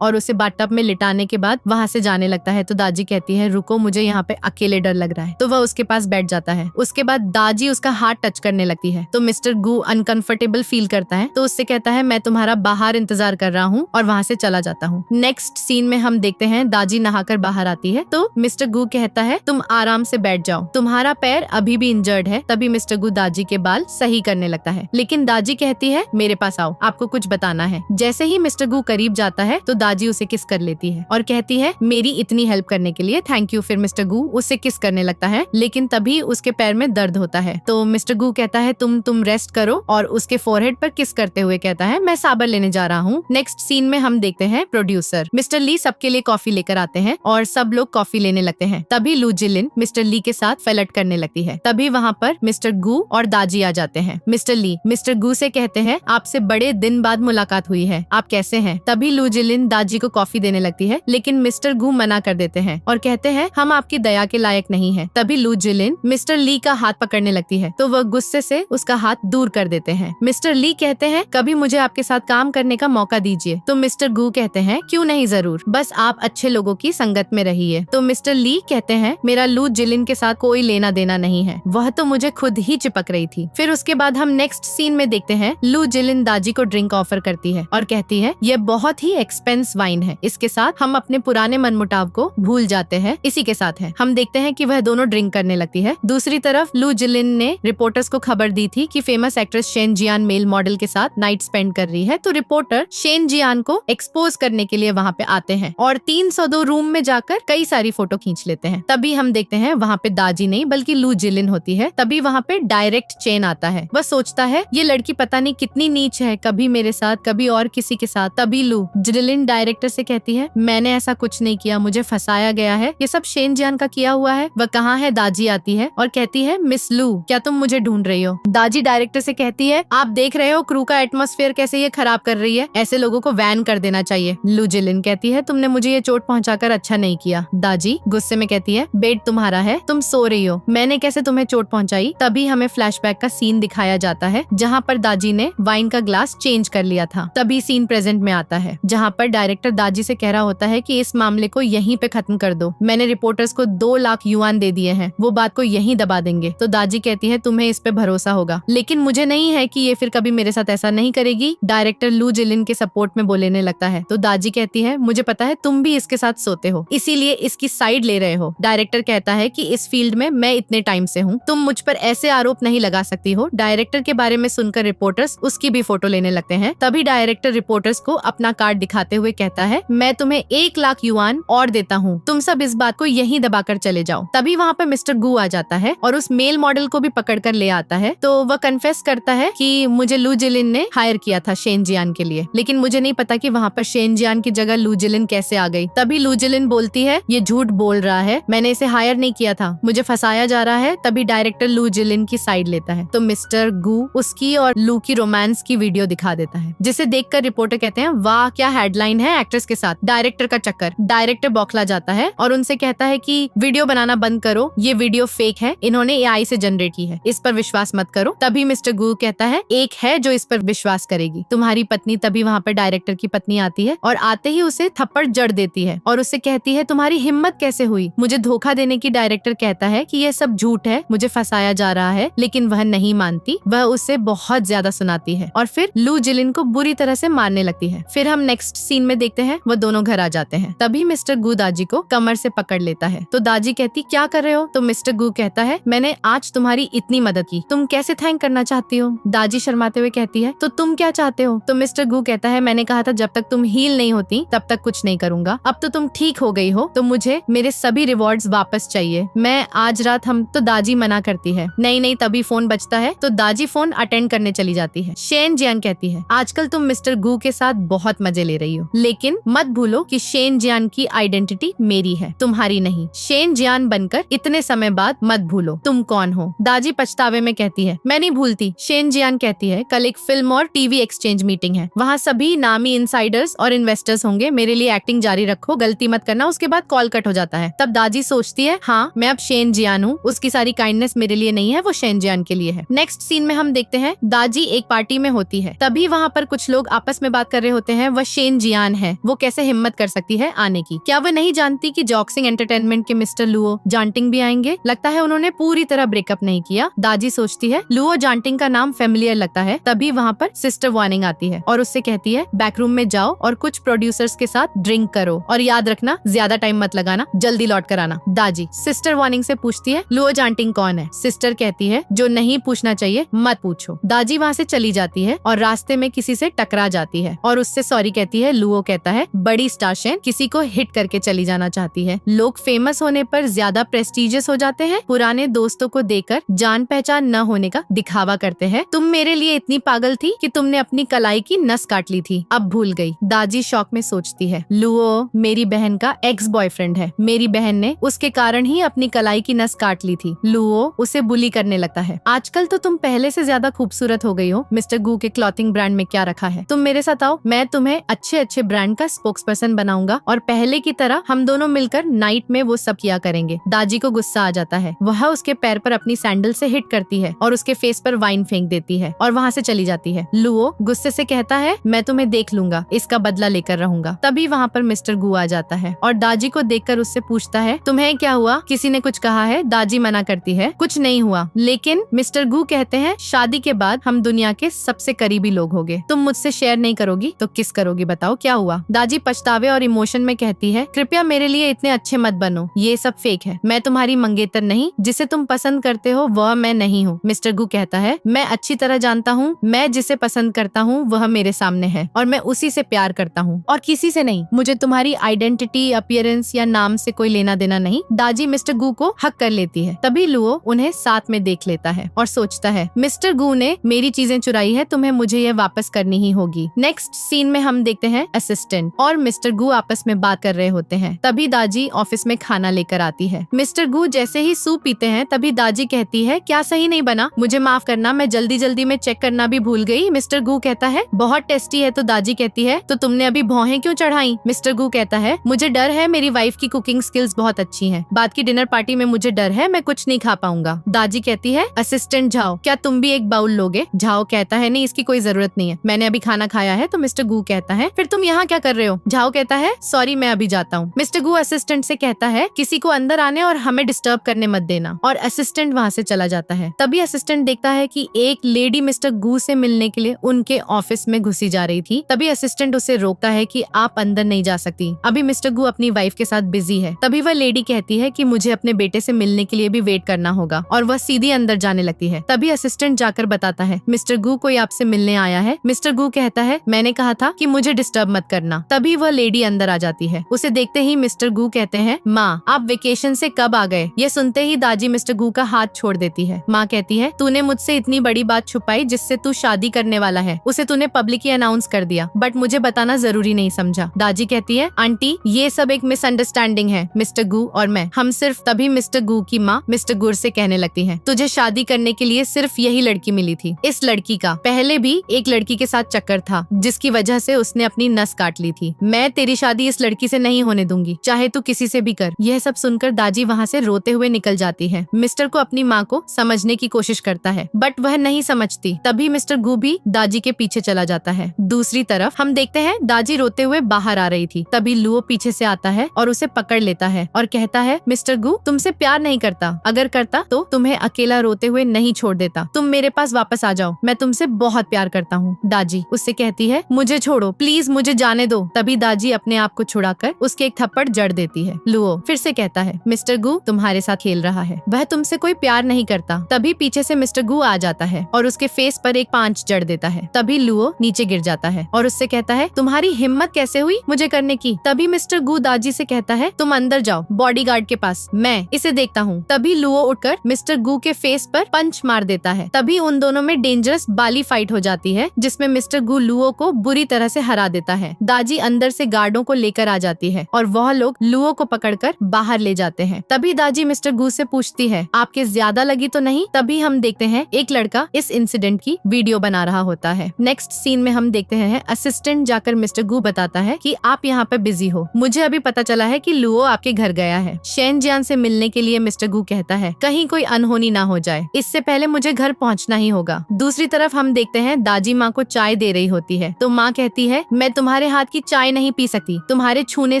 और उसे बाथटब में लिटाने के बाद वहाँ से जाने लगता है। तो दाजी कहती है, रुको, मुझे यहाँ पे अकेले डर लग रहा है। तो वह उसके पास बैठ जाता है। उसके बाद दाजी उसका हाथ टच करने लगती है। तो मिस्टर गू अनकंफर्टेबल फील करता है तो उससे कहता है, मैं तुम्हारा बाहर इंतजार कर रहा हूँ, और वहाँ से चला जाता हूँ। नेक्स्ट सीन में हम देखते हैं दाजी नहाकर बाहर आती है। तो मिस्टर गू कहता है, तुम आराम से बैठ जाओ, तुम्हारा पैर अभी भी इंजर्ड है। तभी मिस्टर गू दाजी के बाल सही करने लगता है। लेकिन दाजी कहती है, मेरे पास आओ, आपको कुछ बताना है। जैसे ही मिस्टर गू करीब जाता है तो दाजी उसे किस कर लेती है और कहती है, मेरी इतनी हेल्प करने के लिए थैंक यू। फिर मिस्टर गू उससे किस करने लगता है, लेकिन तभी उसके पैर में दर्द होता है। तो मिस्टर गू कहता है, तुम रेस्ट करो, और उसके फोरहेड पर किस करते हुए कहता है, मैं साबर लेने जा रहा हूँ। नेक्स्ट सीन में हम देखते हैं प्रोड्यूसर मिस्टर ली सबके लिए कॉफी लेकर आते हैं और सब लोग कॉफी लेने लगते हैं। तभी लू जिलिन मिस्टर ली के साथ फ्लर्ट करने लगती है। तभी वहाँ पर मिस्टर गू और दाजी आ जाते हैं। मिस्टर ली मिस्टर गू से कहते हैं, आपसे बड़े दिन बाद मुलाकात हुई है, आप कैसे हैं? तभी लू जिलिन दाजी को कॉफी देने लगती है, लेकिन मिस्टर गू मना कर देते हैं और कहते हैं, हम आपकी दया के लायक नहीं हैं। तभी लू जिलिन मिस्टर ली का हाथ पकड़ने लगती है तो वह गुस्से से उसका हाथ दूर कर देते हैं। मिस्टर ली कहते हैं, कभी मुझे आपके साथ काम करने का मौका दीजिए। तो मिस्टर गू कहते हैं, क्यों नहीं, जरूर, बस आप अच्छे लोगों की संगत में रहिए। तो मिस्टर ली कहते हैं, मेरा लू जिलिन के साथ कोई लेना देना नहीं है, वह तो मुझे खुद ही चिपक रही थी। फिर उसके बाद हम नेक्स्ट सीन में देखते हैं लू जिलिन दाजी को ड्रिंक ऑफर करती है और कहती है, यह बहुत ही एक्सपेंस वाइन है, इसके साथ हम अपने पुराने मनमुटाव को भूल जाते हैं। इसी के साथ है। हम देखते हैं कि वह दोनों ड्रिंक करने लगती है। दूसरी तरफ लू जिलिन ने रिपोर्टर्स को खबर दी थी कि फेमस एक्ट्रेस शेन जियान मेल मॉडल के साथ नाइट स्पेंड कर रही है। तो रिपोर्टर शेन जियान को एक्सपोज करने के लिए वहाँ पे आते हैं और 302 रूम में जाकर कई सारी फोटो खींच लेते हैं। तभी हम देखते हैं वहाँ पे दाजी नहीं बल्कि लू जिलिन होती है। तभी वहाँ पे डायरेक्ट चेन आता है। वह सोचता है, ये लड़की पता नहीं कितनी नीच है, कभी मेरे साथ कभी और किसी के साथ। तभी लू जिलिन डायरेक्टर से कहती है, मैंने ऐसा कुछ नहीं किया, मुझे फंसाया गया है, ये सब शेन जियान का किया हुआ है। वह कहाँ है? दाजी आती है और कहती है, मिस लू, क्या तुम मुझे ढूंढ रही हो? दाजी डायरेक्टर से कहती है, आप देख रहे हो क्रू का एटमॉस्फेयर कैसे ये खराब कर रही है, ऐसे लोगों को वैन कर देना चाहिए। लू जिलिन कहती है, तुमने मुझे ये चोट पहुंचाकर अच्छा नहीं किया। दाजी गुस्से में कहती है, बेड तुम्हारा है, तुम सो रही हो, मैंने कैसे तुम्हें चोट पहुंचाई? तभी हमें फ्लैशबैक का सीन दिखाया जाता है जहाँ पर दाजी ने वाइन का ग्लास चेंज कर लिया था। तभी सीन प्रेजेंट में आता है जहाँ पर डायरेक्टर दाजी से कह रहा होता है कि इस मामले को यहीं पे खत्म कर दो, मैंने रिपोर्टर्स को 2 लाख युआन दे दिए हैं, वो बात को यहीं दबा देंगे। तो दाजी कहती है, तुम्हें इस पे भरोसा होगा, लेकिन मुझे नहीं है कि ये फिर कभी मेरे साथ ऐसा नहीं करेगी। डायरेक्टर लू जिलिन के सपोर्ट में बोलने लगता है। तो दाजी कहती है, मुझे पता है तुम भी इसके साथ सोते हो, इसीलिए इसकी साइड ले रहे हो। डायरेक्टर कहता है कि इस फील्ड में मैं इतने टाइम से हूँ, तुम मुझ पर ऐसे आरोप नहीं लगा सकती हो। डायरेक्टर के बारे में सुनकर रिपोर्टर्स उसकी भी फोटो लेने लगते हैं। तभी डायरेक्टर रिपोर्टर्स को अपना कार्ड दिखाते हुए कहता है, मैं तुम्हें 1 लाख युआन और देता हूँ, तुम सब इस बात को यहीं दबाकर चले जाओ। तभी वहाँ पे मिस्टर गू आ जाता है और उस मेल मॉडल को भी पकड़कर ले आता है। तो वह कन्फेस करता है कि मुझे लू जिलिन ने हायर किया था शेन जियान के लिए, लेकिन मुझे नहीं पता कि वहाँ पर शेन जियान की जगह लू जिलिन कैसे आ गई। तभी लू जिलिन बोलती है, ये झूठ बोल रहा है, मैंने इसे हायर नहीं किया था, मुझे फंसाया जा रहा है। तभी डायरेक्टर लू जिलिन की साइड लेता है। तो मिस्टर गू उसकी और लू की रोमांस की वीडियो दिखा देता है, जिसे देखकर रिपोर्टर कहते हैं, वाह क्या हेडलाइन सीन है एक्ट्रेस के साथ, डायरेक्टर का चक्कर। डायरेक्टर बौखला जाता है और उनसे कहता है कि वीडियो बनाना बंद करो, ये वीडियो फेक है, इन्होंने एआई से जनरेट की है, इस पर विश्वास मत करो। तभी मिस्टर गू कहता है एक है जो इस पर विश्वास करेगी, तुम्हारी पत्नी। तभी वहाँ पर डायरेक्टर की पत्नी आती है और आते ही उसे थप्पड़ जड़ देती है और उससे कहती है तुम्हारी हिम्मत कैसे हुई मुझे धोखा देने की। डायरेक्टर कहता है कि यह सब झूठ है, मुझे फंसाया जा रहा है, लेकिन वह नहीं मानती। वह उसे बहुत ज्यादा सुनाती है और फिर लू जिलिन को बुरी तरह से मारने लगती है। फिर हम नेक्स्ट सीन में देखते हैं वो दोनों घर आ जाते हैं। तभी मिस्टर गू दाजी को कमर से पकड़ लेता है तो दाजी कहती क्या कर रहे हो। तो मिस्टर गू कहता है मैंने आज तुम्हारी इतनी मदद की, तुम कैसे थैंक करना चाहती हो। दाजी शर्माते हुए कहती है तो तुम क्या चाहते हो। तो मिस्टर गू कहता है मैंने कहा था जब तक तुम हील नहीं होती तब तक कुछ नहीं करूंगा, अब तो तुम ठीक हो गई हो तो मुझे मेरे सभी रिवॉर्ड्स वापस चाहिए, मैं आज रात हम। तो दाजी मना करती है नहीं। तभी फोन बजता है तो दाजी फोन अटेंड करने चली जाती है। शेन जियान कहती है आजकल तुम मिस्टर गू के साथ बहुत मजे ले रही हो, लेकिन मत भूलो कि शेन जियान की आइडेंटिटी मेरी है, तुम्हारी नहीं। शेन जियान बनकर इतने समय बाद मत भूलो तुम कौन हो। दाजी पछतावे में कहती है मैं नहीं भूलती। शेन जियान कहती है कल एक फिल्म और टीवी एक्सचेंज मीटिंग है, वहाँ सभी नामी इनसाइडर्स और इन्वेस्टर्स होंगे, मेरे लिए एक्टिंग जारी रखो, गलती मत करना। उसके बाद कॉल कट हो जाता है। तब दाजी सोचती है हाँ मैं अब शेन जियान हूँ, उसकी सारी काइंडनेस मेरे लिए नहीं है, वो शेन जियान के लिए है। नेक्स्ट सीन में हम देखते हैं दाजी एक पार्टी में होती है, तभी वहाँ पर कुछ लोग आपस में बात कर रहे होते हैं वह शेन जियान है, वो कैसे हिम्मत कर सकती है आने की। क्या वह नहीं जानती कि जॉक्सिंग एंटरटेनमेंट के मिस्टर लुओ जांटिंग भी आएंगे। लगता है उन्होंने पूरी तरह ब्रेकअप नहीं किया। दाजी सोचती है लुओ जांटिंग का नाम फेमिलियर लगता है। तभी वहाँ पर सिस्टर वार्निंग आती है और उससे कहती है बैकरूम में जाओ और कुछ प्रोड्यूसर्स के साथ ड्रिंक करो और याद रखना ज्यादा टाइम मत लगाना, जल्दी लौट कर आना। दाजी सिस्टर वार्निंग से पूछती है लुओ जांटिंग कौन है। सिस्टर कहती है जो नहीं पूछना चाहिए मत पूछो। दाजी वहाँ से चली जाती है और रास्ते में किसी से टकरा जाती है और उससे सॉरी कहती है। लुओ कहता है बड़ी स्टार शेन किसी को हिट करके चली जाना चाहती है, लोग फेमस होने पर ज्यादा प्रेस्टिजियस हो जाते हैं, पुराने दोस्तों को देकर जान पहचान न होने का दिखावा करते हैं। तुम मेरे लिए इतनी पागल थी कि तुमने अपनी कलाई की नस काट ली थी, अब भूल गई। दाजी शॉक में सोचती है लुओ मेरी बहन का एक्स बॉयफ्रेंड है, मेरी बहन ने उसके कारण ही अपनी कलाई की नस काट ली थी। लुओ उसे बुली करने लगता है आजकल तो तुम पहले से ज्यादा खूबसूरत हो गई हो, मिस्टर गू के क्लॉथिंग ब्रांड में क्या रखा है, तुम मेरे साथ आओ, मैं तुम्हें अच्छे अच्छे ब्रांड का स्पोक्स पर्सन बनाऊंगा और पहले की तरह हम दोनों मिलकर नाइट में वो सब किया करेंगे। दाजी को गुस्सा आ जाता है, वह उसके पैर पर अपनी सैंडल से हिट करती है और उसके फेस पर वाइन फेंक देती है और वहाँ से चली जाती है। लुओ गुस्से से कहता है मैं तुम्हें देख लूंगा, इसका बदला लेकर रहूंगा। तभी वहाँ पर मिस्टर गू आ जाता है और दाजी को देखकर उससे पूछता है तुम्हें क्या हुआ, किसी ने कुछ कहा है। दाजी मना करती है कुछ नहीं हुआ, लेकिन मिस्टर गू कहते हैं शादी के बाद हम दुनिया के सबसे करीबी लोग होंगे, तुम मुझसे शेयर नहीं करोगी तो किस करोगी बताओ क्या हुआ। दाजी पछतावे और इमोशन में कहती है कृपया मेरे लिए इतने अच्छे मत बनो, ये सब फेक है, मैं तुम्हारी मंगेतर नहीं, जिसे तुम पसंद करते हो वह मैं नहीं हूँ। मिस्टर गू कहता है मैं अच्छी तरह जानता हूँ, मैं जिसे पसंद करता हूँ वह मेरे सामने है और मैं उसी से प्यार करता हूँ और किसी से नहीं, मुझे तुम्हारी आइडेंटिटी अपीयरेंस या नाम से कोई लेना देना नहीं। दाजी मिस्टर गू को हक कर लेती है। तभी लुओ उन्हें साथ में देख लेता है और सोचता है मिस्टर गू ने मेरी चीजें चुराई है, तुम्हें मुझे ये वापस करनी ही होगी। नेक्स्ट सीन में हम देखते हैं असिस्टेंट और मिस्टर गू आपस में बात कर रहे होते हैं। तभी दाजी ऑफिस में खाना लेकर आती है। मिस्टर गू जैसे ही सूप पीते हैं तभी दाजी कहती है क्या सही नहीं बना, मुझे माफ करना, मैं जल्दी जल्दी में चेक करना भी भूल गई। मिस्टर गू कहता है बहुत टेस्टी है। तो दाजी कहती है तो तुमने अभी भौहें क्यों चढ़ाई। मिस्टर गू कहता है मुझे डर है, मेरी वाइफ की कुकिंग स्किल्स बहुत अच्छी हैं, बाद की डिनर पार्टी में मुझे डर है मैं कुछ नहीं खा पाऊंगा। दाजी कहती है असिस्टेंट झाओ क्या तुम भी एक बाउल लोगे। झाओ कहता है नहीं इसकी कोई जरूरत नहीं है, मैंने अभी खाना खाया है। तो मिस्टर गू कहता है फिर तुम यहाँ क्या कर रहे हो। झाओ कहता है सॉरी मैं अभी जाता हूँ। मिस्टर गू असिस्टेंट से कहता है किसी को अंदर आने और हमें डिस्टर्ब करने मत देना और असिस्टेंट वहाँ से चला जाता है। तभी असिस्टेंट देखता है कि एक लेडी मिस्टर गू से मिलने के लिए उनके ऑफिस में घुसी जा रही थी। तभी असिस्टेंट उसे रोकता है कि आप अंदर नहीं जा सकती, अभी मिस्टर गू अपनी वाइफ के साथ बिजी है। तभी वह लेडी कहती है कि मुझे अपने बेटे से मिलने के लिए भी वेट करना होगा और वह सीधी अंदर जाने लगती है। तभी असिस्टेंट जाकर बताता है मिस्टर गू कोई आपसे मिलने आया है। मिस्टर गू कहता है मैंने कहा था कि मुझे डिस्टर्ब मत करना। तभी वह लेडी अंदर आ जाती है। उसे देखते ही मिस्टर गू कहते हैं माँ आप वेकेशन से कब आ गए। ये सुनते ही दाजी मिस्टर गू का हाथ छोड़ देती है। माँ कहती है तूने मुझसे इतनी बड़ी बात छुपाई जिससे तू शादी करने वाला है, उसे तूने पब्लिकली अनाउंस कर दिया, बट मुझे बताना जरूरी नहीं समझा। दाजी कहती है आंटी ये सब एक मिसअंडरस्टैंडिंग है, मिस्टर गू और मैं हम सिर्फ। तभी मिस्टर गू की माँ मिस्टर गुर से कहने लगती है तुझे शादी करने के लिए सिर्फ यही लड़की मिली थी, इस लड़की का पहले भी एक लड़की के साथ चक्कर था जिसकी वजह से उसने अपनी नस नस काट ली थी। मैं तेरी शादी इस लड़की से नहीं होने दूंगी, चाहे तू किसी से भी कर। यह सब सुनकर दाजी वहाँ से रोते हुए निकल जाती है। मिस्टर को अपनी माँ को समझने की कोशिश करता है, बट वह नहीं समझती। तभी मिस्टर गू भी दाजी के पीछे चला जाता है। दूसरी तरफ हम देखते हैं दाजी रोते हुए बाहर आ रही थी। तभी लुओ पीछे से आता है और उसे पकड़ लेता है और कहता है, मिस्टर गू तुमसे प्यार नहीं करता, अगर करता तो तुम्हें अकेला रोते हुए नहीं छोड़ देता। तुम मेरे पास वापस आ जाओ, मैं तुमसे बहुत प्यार करता हूँ। दाजी उससे कहती है, मुझे छोड़ो प्लीज, मुझे जाने दो। तभी दाजी अपने आप को छुड़ाकर उसके एक थप्पड़ जड़ देती है। लुओ फिर से कहता है, मिस्टर गू तुम्हारे साथ खेल रहा है, वह तुमसे कोई प्यार नहीं करता। तभी पीछे से मिस्टर गू आ जाता है और उसके फेस पर एक पांच जड़ देता है। तभी लुओ नीचे गिर जाता है और उससे कहता है, तुम्हारी हिम्मत कैसे हुई मुझे करने की। तभी मिस्टर गू दाजी से कहता है, तुम अंदर जाओ बॉडीगार्ड के पास, मैं इसे देखता हूँ। तभी लुओ उठकर मिस्टर गू के फेस पर पंच मार देता है। तभी उन दोनों में डेंजरस बाली फाइट हो जाती है, जिसमें मिस्टर गू लुओ को बुरी तरह से हरा देता है। दाजी अंदर से गार्डों को लेकर आ जाती है और वह लोग लुओ को पकड़कर बाहर ले जाते हैं। तभी दाजी मिस्टर गू से पूछती है, आपके ज्यादा लगी तो नहीं। तभी हम देखते हैं एक लड़का इस इंसिडेंट की वीडियो बना रहा होता है। नेक्स्ट सीन में हम देखते हैं असिस्टेंट जाकर मिस्टर गू बताता है कि आप यहाँ पे बिजी हो, मुझे अभी पता चला है कि लुओ आपके घर गया है। शेन जियान से मिलने के लिए मिस्टर गू कहता है, कहीं कोई अनहोनी ना हो जाए, इससे पहले मुझे घर पहुँचना ही होगा। दूसरी तरफ हम देखते हैं दाजी माँ को चाय दे रही होती है तो माँ कहती है, मैं तुम्हारे हाथ की चाय नहीं पी सकती, तुम्हारे छूने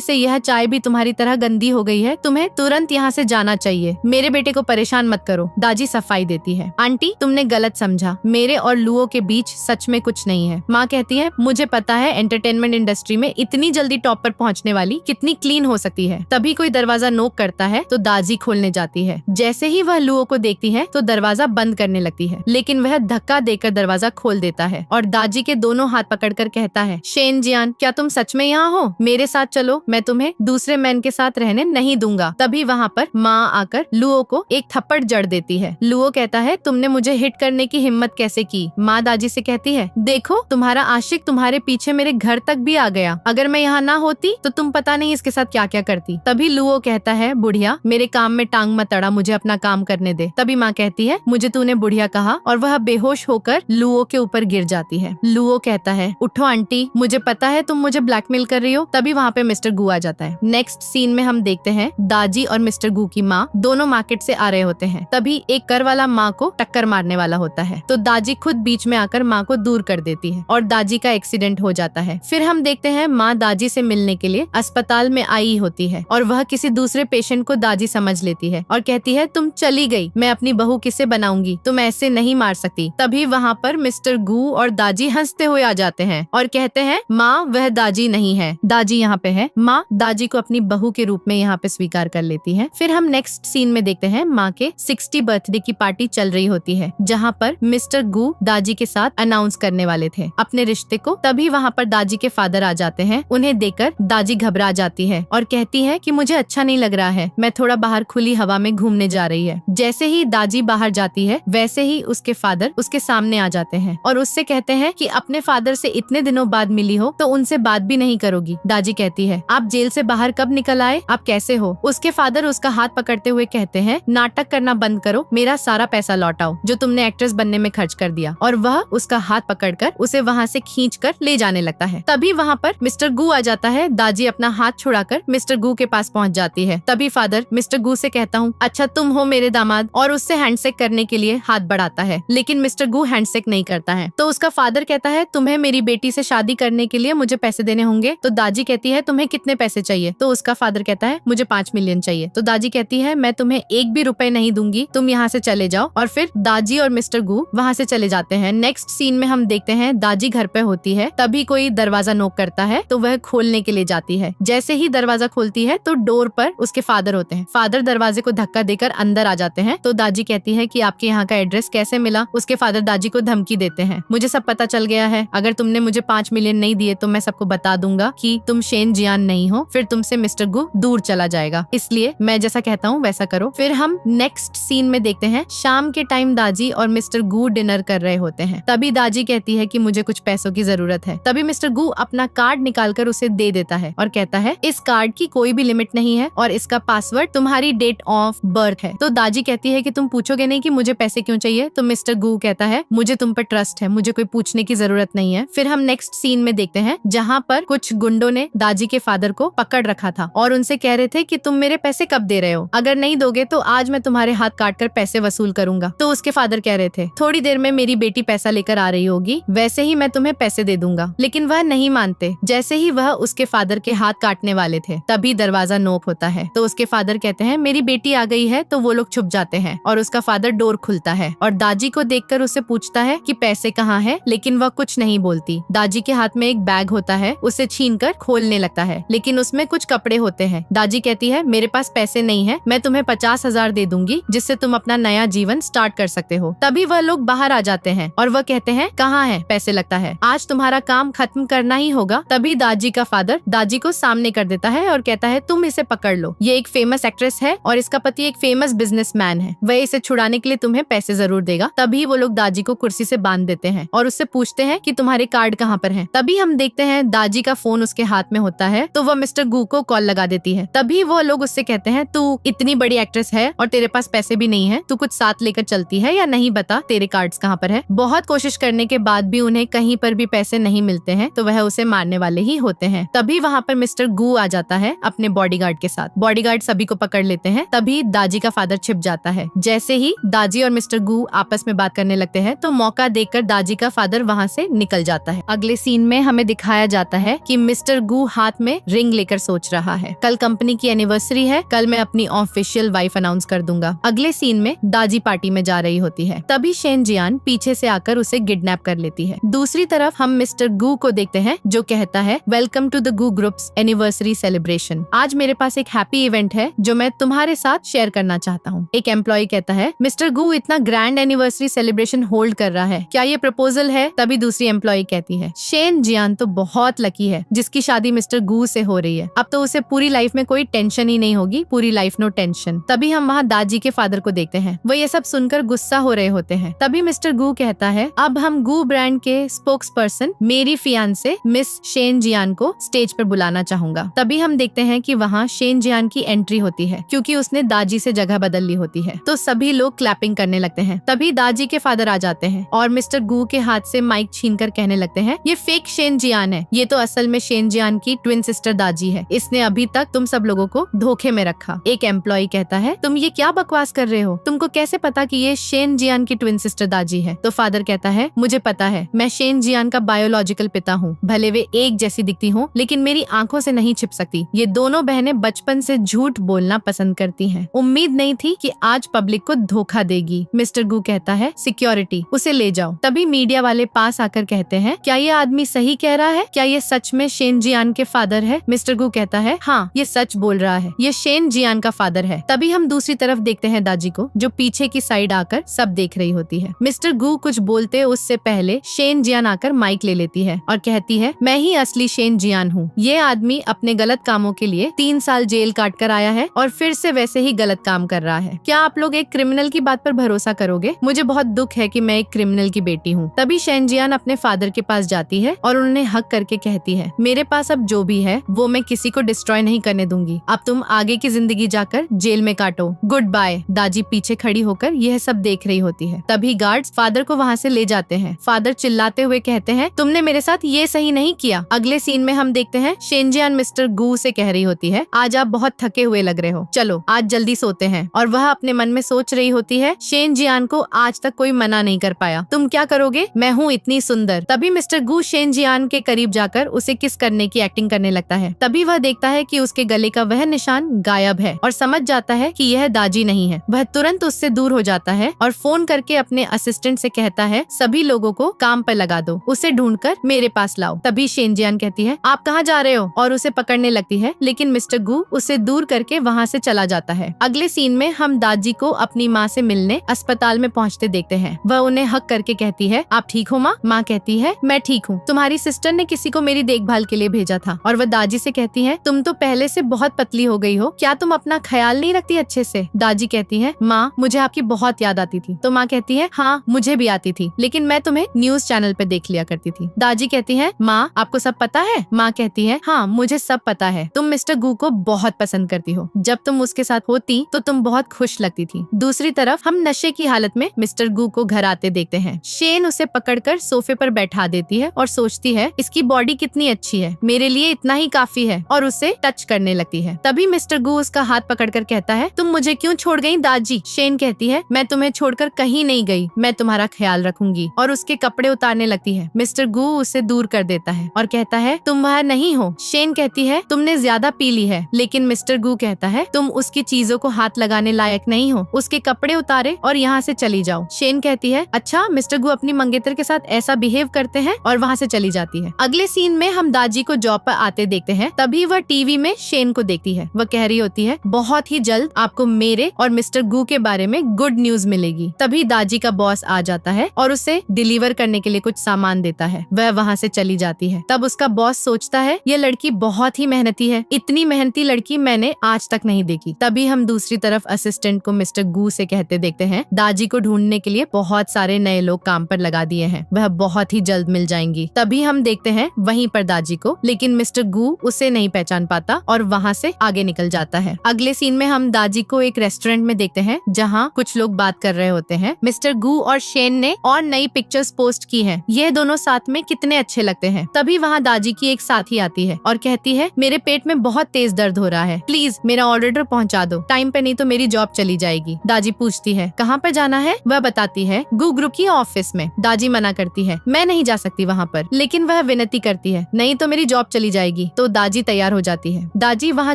से यह चाय भी तुम्हारी तरह गंदी हो गई है, तुम्हें तुरंत यहाँ से जाना चाहिए, मेरे बेटे को परेशान मत करो। दाजी सफाई देती है, आंटी तुमने गलत समझा, मेरे और लुओ के बीच सच में कुछ नहीं है। माँ कहती है, मुझे पता है एंटरटेनमेंट इंडस्ट्री में इतनी जल्दी टॉप पर पहुँचने वाली कितनी क्लीन हो सकती है। तभी कोई दरवाजा नोक करता है तो दाजी खोलने जाती है। जैसे ही वह लुओ को देखती है तो दरवाजा बंद करने लगती है, लेकिन वह धक्का देकर दरवाजा खोल देता है और दाजी के दोनों हाथ पकड़कर कहता है, शेन जियान क्या तुम सच में यहाँ हो, मेरे साथ चलो, मैं तुम्हें दूसरे मैन के साथ रहने नहीं दूंगा। तभी वहाँ पर माँ आकर लुओ को एक थप्पड़ जड़ देती है। लुओ कहता है, तुमने मुझे हिट करने की हिम्मत कैसे की। माँ दाजी से कहती है, देखो तुम्हारा आशिक तुम्हारे पीछे मेरे घर तक भी आ गया, अगर मैं यहाँ ना होती तो तुम पता नहीं इसके साथ क्या क्या करती। तभी लुओ कहता है, बुढ़िया मेरे काम में टांग मत अड़ा, मुझे अपना काम करने दे। तभी माँ कहती है, मुझे तूने बुढ़िया कहा, और वह बेहोश होकर लुओ के ऊपर गिर जाती है। लुओ कहता है, उठो आंटी, मुझे पता है तुम मुझे ब्लैकमेल कर रही हो। तभी वहाँ पे मिस्टर गू आ जाता है। नेक्स्ट सीन में हम देखते हैं दाजी और मिस्टर गू की माँ दोनों मार्केट से आ रहे होते हैं। तभी एक कर वाला माँ को टक्कर मारने वाला होता है तो दाजी खुद बीच में आकर माँ को दूर कर देती है और दाजी का एक्सीडेंट हो जाता है। फिर हम देखते हैं माँ दाजी से मिलने के लिए अस्पताल में आई होती है और वह किसी दूसरे पेशेंट को दाजी समझ लेती है और कहती है, तुम चली गई, मैं अपनी बहू किसे बनाऊंगी, तुम ऐसे नहीं मार सकती। तभी वहाँ पर मिस्टर गू और दाजी हंसते हुए आ जाते हैं और कहते हैं, माँ वह दाजी नहीं है, दाजी यहाँ पे है। माँ दाजी को अपनी बहू के रूप में यहाँ पे स्वीकार कर लेती है। फिर हम नेक्स्ट सीन में देखते हैं माँ के 60 बर्थडे की पार्टी चल रही होती है, जहाँ पर मिस्टर गू दाजी के साथ अनाउंस करने वाले थे अपने रिश्ते को। तभी वहाँ पर दाजी के फादर आ जाते हैं। उन्हें देखकर दाजी घबरा जाती है और कहती है कि मुझे अच्छा नहीं लग रहा है, मैं थोड़ा बाहर खुली हवा में घूमने जा रही है। जैसे ही दाजी बाहर जाती है वैसे ही उसके फादर उसके सामने आ जाते हैं और उससे कहते हैं कि अपने फादर से इतने दिनों बाद मिली हो तो उनसे बात भी नहीं करोगी। दाजी कहती है, आप जेल से बाहर कब निकल आए, आप कैसे हो। उसके फादर उसका हाथ पकड़ते हुए कहते हैं, नाटक करना बंद करो, मेरा सारा पैसा लौटाओ जो तुमने एक्ट्रेस बनने में खर्च कर दिया। और वह उसका हाथ पकड़कर उसे वहाँ से खींचकर ले जाने लगता है। तभी वहाँ पर मिस्टर गू आ जाता है। दाजी अपना हाथ छुड़ाकर मिस्टर गू के पास पहुँच जाती है। तभी फादर मिस्टर गू से कहता हूँ, अच्छा तुम हो मेरे दामाद, और उससे हैंडशेक करने के लिए हाथ बढ़ाता है, लेकिन मिस्टर गू हैंडशेक नहीं करता है। तो उसका फादर कहता है, तुम्हें मेरी बेटी से शादी करने के लिए मुझे पैसे देने होंगे। तो दाजी कहती है, तुम्हें कितने पैसे चाहिए। तो उसका फादर कहता है, मुझे 5 मिलियन चाहिए। तो दाजी कहती है, मैं तुम्हें एक भी रुपए नहीं दूंगी, तुम यहाँ से चले जाओ। और फिर दाजी और मिस्टर गू वहाँ से चले जाते हैं। नेक्स्ट सीन में हम देखते हैं दाजी घर पे होती है। तभी कोई दरवाजा नॉक करता है तो वह खोलने के लिए जाती है। जैसे ही दरवाजा खोलती है तो डोर पर उसके फादर होते हैं। फादर दरवाजे को धक्का देकर अंदर आ जाते हैं। तो दाजी कहती है कि आपके यहाँ का एड्रेस कैसे मिला। उसके फादर दाजी को धमकी देते हैं, मुझे सब पता चल गया है, अगर तुमने मुझे 5 मिलियन नहीं दिए तो मैं सबको बता दूंगा कि तुम शेन जियान नहीं हो, फिर तुमसे मिस्टर गू दूर चला जाएगा, इसलिए मैं जैसा कहता हूँ वैसा करो। फिर हम नेक्स्ट सीन में देखते हैं शाम के टाइम दाजी और मिस्टर गू डिनर कर रहे होते हैं। तभी दाजी कहती है कि मुझे कुछ पैसों की जरूरत है। तभी मिस्टर गू अपना कार्ड निकालकर उसे दे देता है और कहता है, इस कार्ड की कोई भी लिमिट नहीं है और इसका पासवर्ड तुम्हारी डेट ऑफ बर्थ है। तो दाजी कहती है कि तुम पूछोगे नहीं कि मुझे पैसे क्यों चाहिए। तो मिस्टर गू कहता है, मुझे तुम पर ट्रस्ट है, मुझे कोई पूछने की जरूरत नहीं है। फिर हम नेक्स्ट सीन में देखते हैं जहाँ पर कुछ गुंडों ने दाजी के फादर को पकड़ रखा था और उनसे कह रहे थे कि तुम मेरे पैसे कब दे रहे हो, अगर नहीं दोगे तो आज मैं तुम्हारे हाथ काट कर पैसे वसूल करूंगा। तो उसके फादर कह रहे थे थोड़ी देर में मेरी बेटी पैसा लेकर आ रही होगी, वैसे ही मैं तुम्हें पैसे दे दूंगा। लेकिन वह नहीं मानते। जैसे ही वह उसके फादर के हाथ काटने वाले थे तभी दरवाजा नॉक होता है। तो उसके फादर कहते हैं मेरी बेटी आ गई है। तो वो लोग छुप जाते हैं और उसका फादर डोर खुलता है और दाजी को देखकर उससे पूछता है कि पैसे कहाँ है, लेकिन वह कुछ नहीं बोलती। दाजी के हाथ में एक बैग होता है, उसे छीनकर खोलने लगता है, लेकिन उसमें कुछ कपड़े होते हैं। दाजी कहती है मेरे पास पैसे नहीं है, मैं तुम्हें 50,000 दे दूंगी जिससे तुम अपना नया जीवन स्टार्ट कर सकते हो। तभी वह लोग बाहर आ जाते हैं और वह कहते हैं कहाँ है पैसे, लगता है आज तुम्हारा काम खत्म करना ही होगा। तभी दाजी का फादर दाजी को सामने कर देता है और कहता है तुम इसे पकड़ लो, ये एक फेमस एक्ट्रेस है और इसका पति एक फेमस बिजनेसमैन है, वह इसे छुड़ाने के लिए तुम्हें पैसे जरूर देगा। तभी वो लोग दाजी को कुर्सी से बांध देते हैं और उससे पूछते हैं कि तुम्हारे कार्ड कहाँ पर हैं। तभी हम देखते हैं दाजी का फोन उसके हाथ में होता है, तो वह मिस्टर गू को कॉल लगा देती है। तभी वो लोग उससे कहते हैं तू इतनी बड़ी एक्ट्रेस है और तेरे पास पैसे भी नहीं है, तू कुछ साथ लेकर चलती है या नहीं, बता तेरे कार्ड्स कहाँ पर है। बहुत कोशिश करने के बाद भी उन्हें कहीं पर भी पैसे नहीं मिलते हैं, तो वह उसे मारने वाले ही होते हैं। तभी वहाँ पर मिस्टर गू आ जाता है अपने बॉडीगार्ड के साथ। बॉडीगार्ड सभी को पकड़ लेते हैं। तभी दाजी का फादर छिप जाता है। जैसे ही दाजी और मिस्टर गू आपस में बात करने लगते हैं तो मौका देखकर दाजी का फादर वहाँ से निकल जाता है। अगले सीन में हमें दिखाया जाता है कि मिस्टर गू हाथ में रिंग लेकर सोच रहा है, कल कंपनी की एनिवर्सरी है, कल मैं अपनी ऑफिशियल वाइफ अनाउंस कर दूंगा। अगले सीन में दाजी पार्टी में जा रही होती है। तभी शेन जियान पीछे से आकर उसे किडनैप कर लेती है। दूसरी तरफ हम मिस्टर गू को देखते हैं जो कहता है welcome to the goo groups anniversary celebration. आज मेरे पास एक हैप्पी इवेंट है जो मैं तुम्हारे साथ शेयर करना चाहता हूँ। एक एम्प्लॉय कहता है मिस्टर गू इतना ग्रैंड एनिवर्सरी सेलिब्रेशन होल्ड कर रहा है, क्या ये प्रपोजल है? तभी दूसरी एम्प्लॉय कहती है शेन जियान तो बहुत लकी है जिसकी शादी मिस्टर गू से हो रही है, अब तो उसे पूरी लाइफ में कोई टेंशन ही नहीं होगी, पूरी लाइफ नो टेंशन। तभी हम वहाँ दाजी के फादर को देखते हैं, वो ये सब सुनकर गुस्सा हो रहे होते हैं। तभी मिस्टर गू कहता है अब हम गू ब्रांड के स्पोक्स पर्सन मेरी फियांसे मिस शेन जियान को स्टेज पर बुलाना चाहूंगा। तभी हम देखते हैं कि वहाँ शेन जियान की एंट्री होती है क्योंकि उसने दाजी से जगह बदल ली होती है, तो सभी लोग क्लैपिंग करने लगते हैं। तभी दाजी के फादर आ जाते हैं और मिस्टर गू के हाथ से माइक छीनकर कहने लगते हैं ये फेक शेन जियान है, ये तो असल में शेन जियान की ट्विन सिस्टर दाजी है, इसने अभी तक तुम सब लोगों को धोखे में रखा। एक एम्प्लॉय कहता है तुम ये क्या बकवास कर रहे हो, तुमको कैसे पता कि ये शेन जियान की ट्विन सिस्टर दाजी है? तो फादर कहता है मुझे पता है, मैं शेन जियान का बायोलॉजिकल पिता हूँ, भले वे एक जैसी दिखती हूँ लेकिन मेरी आंखों से नहीं छिप सकती। ये दोनों बहनें बचपन से झूठ बोलना पसंद करती हैं। उम्मीद नहीं थी कि आज पब्लिक को धोखा देगी। मिस्टर गू कहता है सिक्योरिटी उसे ले जाओ। तभी मीडिया वाले पास आकर कहते हैं क्या ये आदमी सही कह रहा है, क्या ये सच में शेन जियान के फादर है? मिस्टर गू कहता है हाँ ये सच बोल रहा है, ये शेन जियान का फादर है। तभी हम दूसरी तरफ देखते हैं दाजी को जो पीछे की साइड आकर सब देख रही होती है। मिस्टर गू कुछ बोलते उससे पहले शेन जियान आकर माइक ले लेती है और कहती है मैं ही असली शेन जियान हूँ। ये आदमी अपने गलत कामों के लिए 3 साल जेल काट कर आया है और फिर से वैसे ही गलत काम कर रहा है। क्या आप लोग एक क्रिमिनल की बात पर भरोसा करोगे? मुझे बहुत दुख है कि मैं एक क्रिमिनल की बेटी हूँ। तभी शेन जियान अपने फादर के पास जाती है और उन्हें हक करके कहती है मेरे पास अब जो भी है वो मैं किसी को डिस्ट्रॉय नहीं करने दूंगी, अब तुम आगे की जिंदगी जाकर जेल में काटो, गुड बाय। दाजी पीछे खड़ी होकर यह सब देख रही होती है। तभी गार्ड्स फादर को वहाँ से ले जाते हैं। फादर चिल्लाते हुए कहते हैं तुमने मेरे साथ ये सही नहीं किया। अगले सीन में हम देखते हैं शेन जियान मिस्टर गू से कह रही होती है आज आप बहुत थके हुए लग रहे हो, चलो आज जल्दी सोते हैं। और वह अपने मन में सोच रही होती है शेन जियान को आज तक कोई मना नहीं कर पाया, तुम क्या करोगे, मैं हूँ इतनी सुंदर। तभी मिस्टर गू शेन जियान के करीब जाकर उसे किस करने की एक्टिंग करने लगता है। तभी वह देखता है कि उसके गले का वह निशान गायब है और समझ जाता है कि यह दाजी नहीं है। वह तुरंत उससे दूर हो जाता है और फोन करके अपने असिस्टेंट से कहता है सभी लोगों को काम पर लगा दो, उसे ढूंढकर मेरे पास लाओ। तभी शेन जियान कहती है आप कहाँ जा रहे हो और उसे पकड़ने लगती है, लेकिन मिस्टर गू उसे दूर करके वहाँ से चला जाता है। अगले सीन में हम दाजी को अपनी माँ से मिलने अस्पताल में पहुँचते देखते हैं। वह उन्हें हक करके कहती है आप ठीक हो माँ? माँ कहती है मैं ठीक हूँ, तुम्हारी सिस्टर ने किसी को मेरी देखभाल के लिए भेजा था। और वह दाजी से कहती है तुम तो पहले से बहुत पतली हो गई हो, क्या तुम अपना ख्याल नहीं रखती अच्छे से? दाजी कहती है माँ मुझे आपकी बहुत याद आती थी। तो माँ कहती है हाँ मुझे भी आती थी, लेकिन मैं तुम्हें न्यूज चैनल पे देख लिया करती थी। दाजी कहती है माँ आपको सब पता है? माँ कहती है हाँ मुझे सब पता है, तुम मिस्टर गू को बहुत पसंद करती हो, जब तुम उसके साथ होती तो तुम बहुत खुश लगती थी। दूसरी तरफ हम नशे की हालत में मिस्टर गू को घर आते देखते हैं। शेन उसे पकड़कर सोफे पर बैठा देती है और सोचती है इसकी बॉडी कितनी अच्छी है, मेरे लिए इतना ही काफी है, और उसे टच करने लगती है। तभी मिस्टर गू उसका हाथ पकड़कर कहता है, तुम मुझे क्यों छोड़ गई दाजी? शेन कहती है, मैं तुम्हें छोड़कर कहीं नहीं गई, मैं तुम्हारा ख्याल रखूंगी, और उसके कपड़े उतारने लगती है। मिस्टर गू उसे दूर कर देता है और कहता है, तुम वह नहीं हो। शेन कहती है, तुमने ज्यादा पी ली है, लेकिन मिस्टर गू कहता है, तुम उसकी चीजों को हाथ लगाने लायक नहीं हो, उसके कपड़े उतारे और यहाँ से चली जाओ। शेन कहती है, अच्छा। मिस्टर गू अपनी मंगेतर के साथ ऐसा बिहेव करते हैं और वहाँ से चली जाती है। अगले सीन में हम दाजी को जॉब पर आते देखते हैं। तभी वह टीवी में शेन को देखती है। वह कह रही होती है, बहुत ही जल्द आपको मेरे और मिस्टर गू के बारे में गुड न्यूज मिलेगी। तभी दाजी का बॉस आ जाता है और उसे डिलीवर करने के लिए कुछ सामान देता है। वह वहाँ से चली जाती है। तब उसका बॉस सोचता है, यह लड़की बहुत ही मेहनती है, इतनी मेहनती लड़की मैंने आज तक नहीं देखी। तभी हम दूसरी तरफ असिस्टेंट को मिस्टर गू से कहते देखते हैं, दाजी को ढूंढने के लिए बहुत सारे नए लोग काम पर लगा दिए हैं, वह बहुत ही जल्द मिल जाएंगी। तभी हम देखते हैं वहीं पर दाजी को, लेकिन मिस्टर गू उसे नहीं पहचान पाता और वहाँ से आगे निकल जाता है। अगले सीन में हम दाजी को एक रेस्टोरेंट में देखते हैं जहाँ कुछ लोग बात कर रहे होते हैं। मिस्टर गू और शेन ने और नई पिक्चर्स पोस्ट की हैं। यह दोनों साथ में कितने अच्छे लगते हैं। तभी वहाँ दाजी की एक साथी आती है और कहती है, मेरे पेट में बहुत तेज दर्द हो रहा है, प्लीज मेरा ऑर्डर पहुँचा दो टाइम पे, नहीं तो मेरी जॉब चली जाएगी। दाजी पूछती है, कहाँ पर जाना है? वह बताती है, गू ग्रुप की ऑफिस में। दाजी मना करती है, मैं नहीं जा सकती वहाँ पर, लेकिन वह विनती करती है, नहीं तो मेरी जॉब चली जाएगी। तो दाजी तैयार हो जाती है। दाजी वहाँ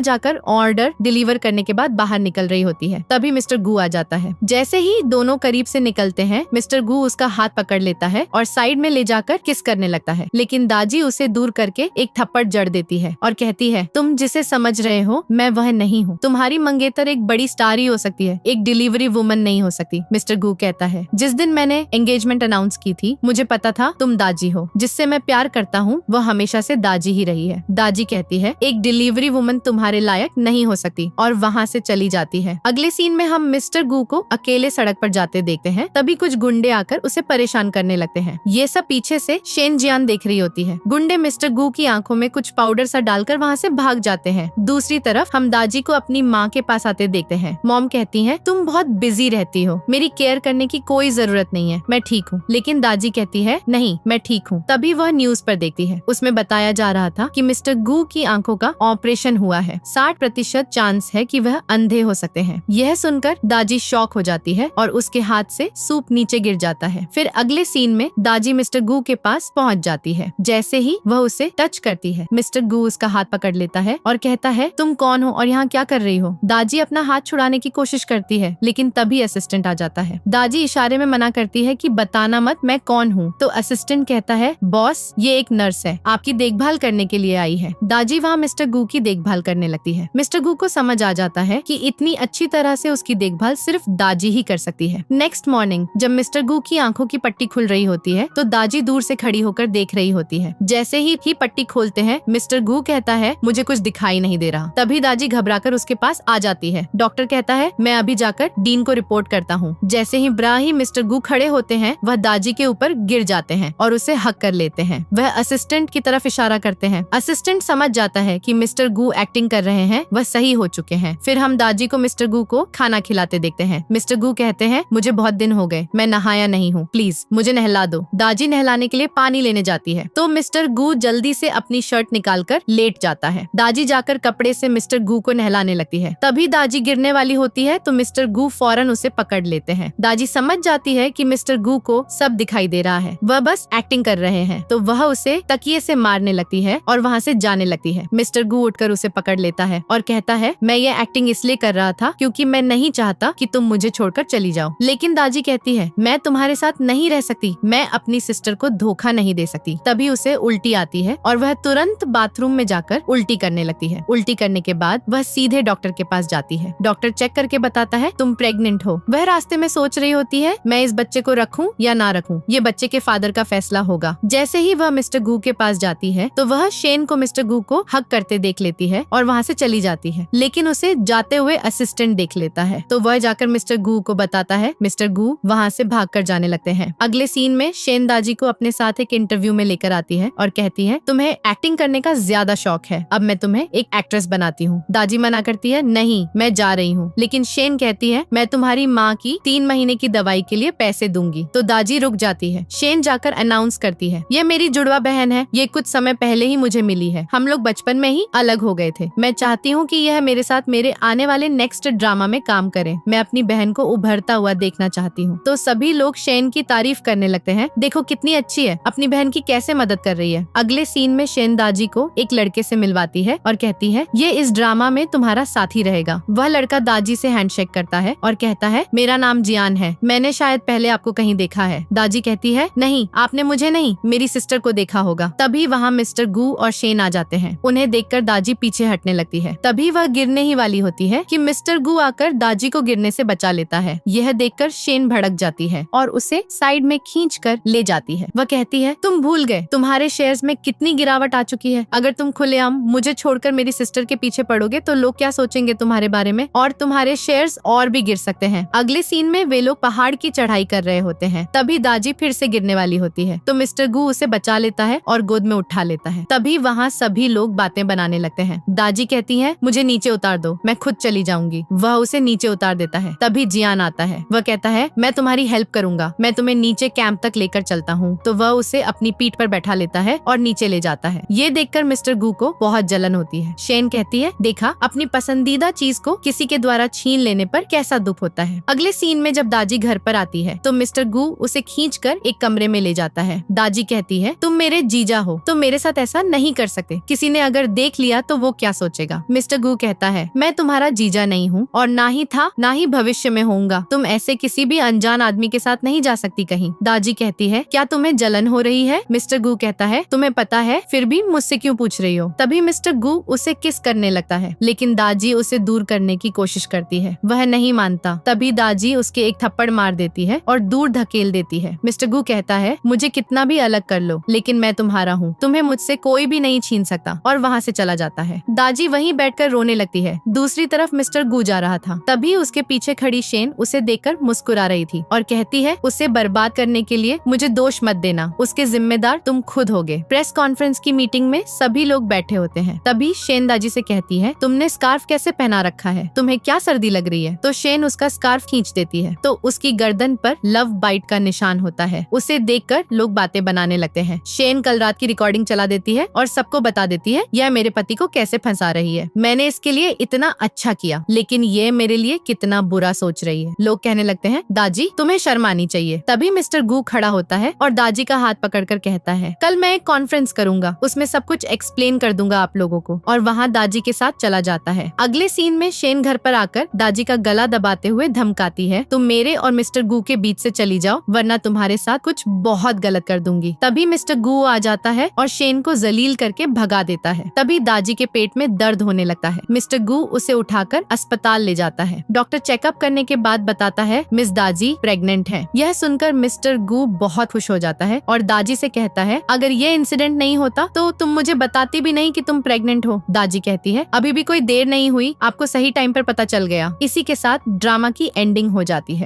जाकर ऑर्डर डिलीवर करने के बाद बाहर निकल रही होती है। तभी मिस्टर गू आ जाता है। जैसे ही दोनों करीब से निकलते हैं, मिस्टर गू उसका हाथ पकड़ लेता है और साइड में ले जाकर किस करने लगता है, लेकिन दाजी उसे दूर करके एक थप्पड़ जड़ देती है और कहती है, तुम जिसे समझ रहे हो मैं वह नहीं हूँ। तुम्हारी मंगेतर एक बड़ी स्टार ही हो सकती है, एक डिलीवरी वुमन नहीं हो सकती। मिस्टर गू कहता है, जिस दिन मैंने एंगेजमेंट अनाउंस की थी मुझे पता था तुम दाजी हो, जिससे मैं प्यार करता हूँ वह हमेशा से दाजी ही रही है। दाजी कहती है, एक डिलीवरी वुमन तुम्हारे लायक नहीं हो सकती, और वहाँ से चली जाती है। अगले सीन में हम मिस्टर गू को अकेले सड़क पर जाते देखते हैं। तभी कुछ गुंडे आकर उसे परेशान करने लगते हैं। ये सब पीछे से शेन जियान देख रही होती है। गुंडे मिस्टर गू की आंखों में कुछ पाउडर सा डालकर वहाँ से भाग जाते हैं। दूसरी तरफ हम दाजी को अपनी माँ के पास आते देखते हैं। मॉम कहती है, तुम बहुत बिजी रहती हो, मेरी केयर करने की कोई जरूरत नहीं है, मैं ठीक हूँ। लेकिन दाजी कहती है, नहीं मैं ठीक हूँ। तभी वह न्यूज पर देखती है। उसमें बताया जा रहा था कि मिस्टर गू की आंखों का ऑपरेशन हुआ है, 60% चांस है कि वह अंधे हो सकते हैं। यह सुनकर दाजी शॉक हो जाती है और उसके हाथ से सूप नीचे गिर जाता है। फिर अगले सीन में दाजी मिस्टर गू के पास पहुँच जाती है। जैसे ही वह उसे टच करती है, मिस्टर गू उसका हाथ पकड़ लेता है और कहता है, तुम कौन हो और यहाँ क्या कर रही हो? दाजी अपना हाथ छुड़ाने की कोशिश करती है, लेकिन तभी असिस्टेंट आ जाता है। दाजी इशारे में मना करती है कि बताना मत मैं कौन हूँ। तो असिस्टेंट कहता है, बॉस ये एक नर्स है, आपकी देखभाल करने के लिए आई है। दाजी वहाँ मिस्टर गू की देखभाल करने लगती है। मिस्टर गू को समझ आ जाता है कि इतनी अच्छी तरह से उसकी देखभाल सिर्फ दाजी ही कर सकती है। नेक्स्ट मॉर्निंग जब मिस्टर गू की आंखों की पट्टी खुल रही होती है तो दाजी दूर से खड़ी होकर देख रही होती है। जैसे ही पट्टी खोलते हैं, मिस्टर गू कहता है, मुझे कुछ दिखाई नहीं दे रहा। तभी दाजी घबराकर उसके पास आ जाती है। डॉक्टर कहता है, मैं अभी जाकर डीन को रिपोर्ट करता हूँ। जैसे ही ब्राही मिस्टर गू खड़े होते हैं, वह दाजी के ऊपर गिर जाते हैं और उसे हक कर लेते हैं। वह असिस्टेंट की तरफ इशारा करते हैं। असिस्टेंट समझ जाता है कि मिस्टर गू एक्टिंग कर रहे हैं, वह सही हो चुके हैं। फिर हम दाजी को मिस्टर गू को खाना खिलाते देखते हैं। मिस्टर गू कहते हैं, मुझे बहुत दिन हो गए, मैं नहाया नहीं हूँ, प्लीज मुझे नहला दो। दाजी नहलाने के लिए पानी लेने जाती है तो मिस्टर गू जल्दी से अपनी शर्ट निकालकर लेट जाता है। दाजी जाकर कपड़े से मिस्टर गू को नहलाने लगती है। तभी दाजी गिरने वाली होती है तो मिस्टर गू फौरन उसे पकड़ लेते हैं। दाजी समझ जाती है कि मिस्टर गू को सब दिखाई दे रहा है, वह बस एक्टिंग कर रहे हैं, तो वह उसे तकिए से मारने लगती है और वहाँ से जाने लगती है। मिस्टर गू उठकर उसे पकड़ लेता है और कहता है, मैं ये एक्टिंग इसलिए कर रहा था क्योंकि मैं नहीं चाहता कि तुम मुझे छोड़कर चली जाओ। लेकिन दाजी कहती है, मैं तुम्हारे साथ नहीं रह सकती, मैं अपनी सिस्टर को धोखा नहीं दे सकती। तभी उसे उल्टी आती है और वह तुरंत बाथरूम में जाकर उल्टी करने लगती है। उल्टी करने के बाद वह सीधे डॉक्टर के पास जाती है। डॉक्टर चेक करके बताता है, तुम प्रेग्नेंट हो। वह रास्ते में सोच रही होती है, मैं इस बच्चे को रखूं या ना रखूं, ये बच्चे के फादर का फैसला होगा। जैसे ही वह मिस्टर गू के पास जाती है तो वह शेन को मिस्टर गू को हक करते देख लेती है और वहाँ से चली जाती है। लेकिन उसे जाते हुए असिस्टेंट देख लेता है तो वह जाकर मिस्टर गू को बताता है। मिस्टर गू वहाँ से भागकर जाने लगते हैं। अगले सीन में शेन दाजी को अपने साथ एक इंटरव्यू में लेकर आती है और कहती है, तुम्हें एक्टिंग करने का ज्यादा शौक है, अब मैं तुम्हें एक एक्ट्रेस बनाती हूँ। दाजी मना करती है, नहीं मैं जा रही हूँ। लेकिन शेन कहती है, मैं तुम्हारी माँ की 3 महीने की दवाई के लिए पैसे दूंगी। तो दाजी रुक जाती है। शेन जाकर अनाउंस करती है, यह मेरी जुड़वा जुड़वा बहन है, ये कुछ समय पहले ही मुझे मिली है। हम लोग बचपन में ही अलग हो गए थे। मैं चाहती हूँ कि यह मेरे साथ मेरे आने वाले नेक्स्ट ड्रामा में काम करे। मैं अपनी बहन को उभरता हुआ देखना चाहती हूँ। तो सभी लोग शेन की तारीफ करने लगते हैं। देखो कितनी अच्छी है, अपनी बहन की कैसे मदद कर रही है। अगले सीन में शेन दाजी को एक लड़के से मिलवाती है और कहती है ये इस ड्रामा में तुम्हारा साथी रहेगा। वह लड़का दाजी से हैंडशेक करता है और कहता है मेरा नाम जियान है, मैंने शायद पहले आपको कहीं देखा है। दाजी कहती है नहीं, आपने मुझे नहीं, मेरी सिस्टर को देखा होगा। तभी वहाँ मिस्टर गू और शेन आ जाते हैं। उन्हें देखकर दाजी पीछे हटने लगती है। तभी वह गिरने ही वाली होती है कि मिस्टर गू आकर दाजी को गिरने से बचा लेता है। यह देखकर शेन भड़क जाती है और उसे साइड में खींचकर ले जाती है। वह कहती है तुम भूल गए तुम्हारे शेयर्स में कितनी गिरावट आ चुकी है। अगर तुम खुलेआम मुझे छोड़कर मेरी सिस्टर के पीछे पड़ोगे तो लोग क्या सोचेंगे तुम्हारे बारे में, और तुम्हारे शेयर्स और भी गिर सकते हैं। अगले सीन में वे लोग पहाड़ की चढ़ाई कर रहे होते हैं। तभी दाजी फिर से गिरने वाली होती है तो मिस्टर गू उसे बचा लेता है और गोद में उठा लेता है। तभी वहाँ सभी लोग बातें बनाने लगते हैं। दाजी कहती है मुझे नीचे उतार दो, मैं खुद चली जाऊंगी। वह उसे नीचे उतार देता है। तभी जियान आता है। वह कहता है मैं तुम्हारी हेल्प करूंगा, मैं तुम्हें नीचे कैंप तक लेकर चलता हूँ। तो वह उसे अपनी पीठ पर बैठा लेता है और नीचे ले जाता है। ये देखकर मिस्टर गू को बहुत जलन होती है। शेन कहती है देखा, अपनी पसंदीदा चीज को किसी के द्वारा छीन लेने पर कैसा दुख होता है। अगले सीन में जब दाजी घर पर आती है तो मिस्टर गू उसे खींचकर एक कमरे में ले जाता है। दाजी कहती है तुम मेरे जीजा हो, तुम मेरे साथ ऐसा नहीं कर सकते, किसी ने अगर देख लिया तो वो क्या सोचेगा। मिस्टर गू कहता है मैं तुम्हारा जीजा नहीं हूँ और ना ही था ना ही भविष्य में होऊंगा। तुम ऐसे किसी भी अनजान आदमी के साथ नहीं जा सकती कहीं। दाजी कहती है क्या तुम्हें जलन हो रही है। मिस्टर गू कहता है तुम्हें पता है फिर भी मुझसे क्यों पूछ रही हो। तभी मिस्टर गू उसे किस करने लगता है लेकिन दाजी उसे दूर करने की कोशिश करती है। वह नहीं मानता। तभी दाजी उसके एक थप्पड़ मार देती है और दूर धकेल देती है। मिस्टर गू कहता है मुझे कितना भी अलग कर लो लेकिन मैं तुम्हारा हूँ, तुम्हें मुझसे कोई भी नहीं छीन सकता, और वहाँ से चला जाता है। दाजी वहीं बैठकर रोने लगती है। दूसरी तरफ मिस्टर गू जा रहा था। तभी उसके पीछे खड़ी शेन उसे देखकर मुस्कुरा रही थी और कहती है उसे बर्बाद करने के लिए मुझे दोष मत देना, उसके जिम्मेदार तुम खुद होगे। प्रेस कॉन्फ्रेंस की मीटिंग में सभी लोग बैठे होते हैं। तभी शेन दाजी से कहती है तुमने स्कार्फ कैसे पहना रखा है, तुम्हें क्या सर्दी लग रही है। तो शेन उसका स्कार्फ खींच देती है तो उसकी गर्दन पर लव बाइट का निशान होता है। उसे देखकर लोग बातें बनाने लगते हैं। शेन कल रात की रिकॉर्डिंग चला देती है और सबको बता देती है यह मेरे पति को कैसे फंसा रही है। मैंने इसके लिए इतना अच्छा किया लेकिन ये मेरे लिए कितना बुरा सोच रही है। लोग कहने लगते हैं दाजी तुम्हें शर्म आनी चाहिए। तभी मिस्टर गू खड़ा होता है और दाजी का हाथ पकड़कर कहता है कल मैं एक कॉन्फ्रेंस करूंगा, उसमें सब कुछ एक्सप्लेन कर दूंगा आप लोगों को, और वहाँ दाजी के साथ चला जाता है। अगले सीन में शेन घर पर आकर दाजी का गला दबाते हुए धमकाती है तुम मेरे और मिस्टर गू के बीच से चली जाओ वरना तुम्हारे साथ कुछ बहुत गलत कर दूंगी। तभी मिस्टर गू आ जाता है और शेन को जलील करके भगा देता है। तभी दाजी के पेट में दर्द होने लगता है। मिस्टर गू उसे उठाकर अस्पताल ले जाता है। डॉक्टर चेकअप करने के बाद बताता है मिस दाजी प्रेग्नेंट है। यह सुनकर मिस्टर गू बहुत खुश हो जाता है और दाजी से कहता है अगर ये इंसिडेंट नहीं होता तो तुम मुझे बताती भी नहीं कि तुम प्रेग्नेंट हो। दाजी कहती है अभी भी कोई देर नहीं हुई, आपको सही टाइम पर पता चल गया। इसी के साथ ड्रामा की एंडिंग हो जाती है।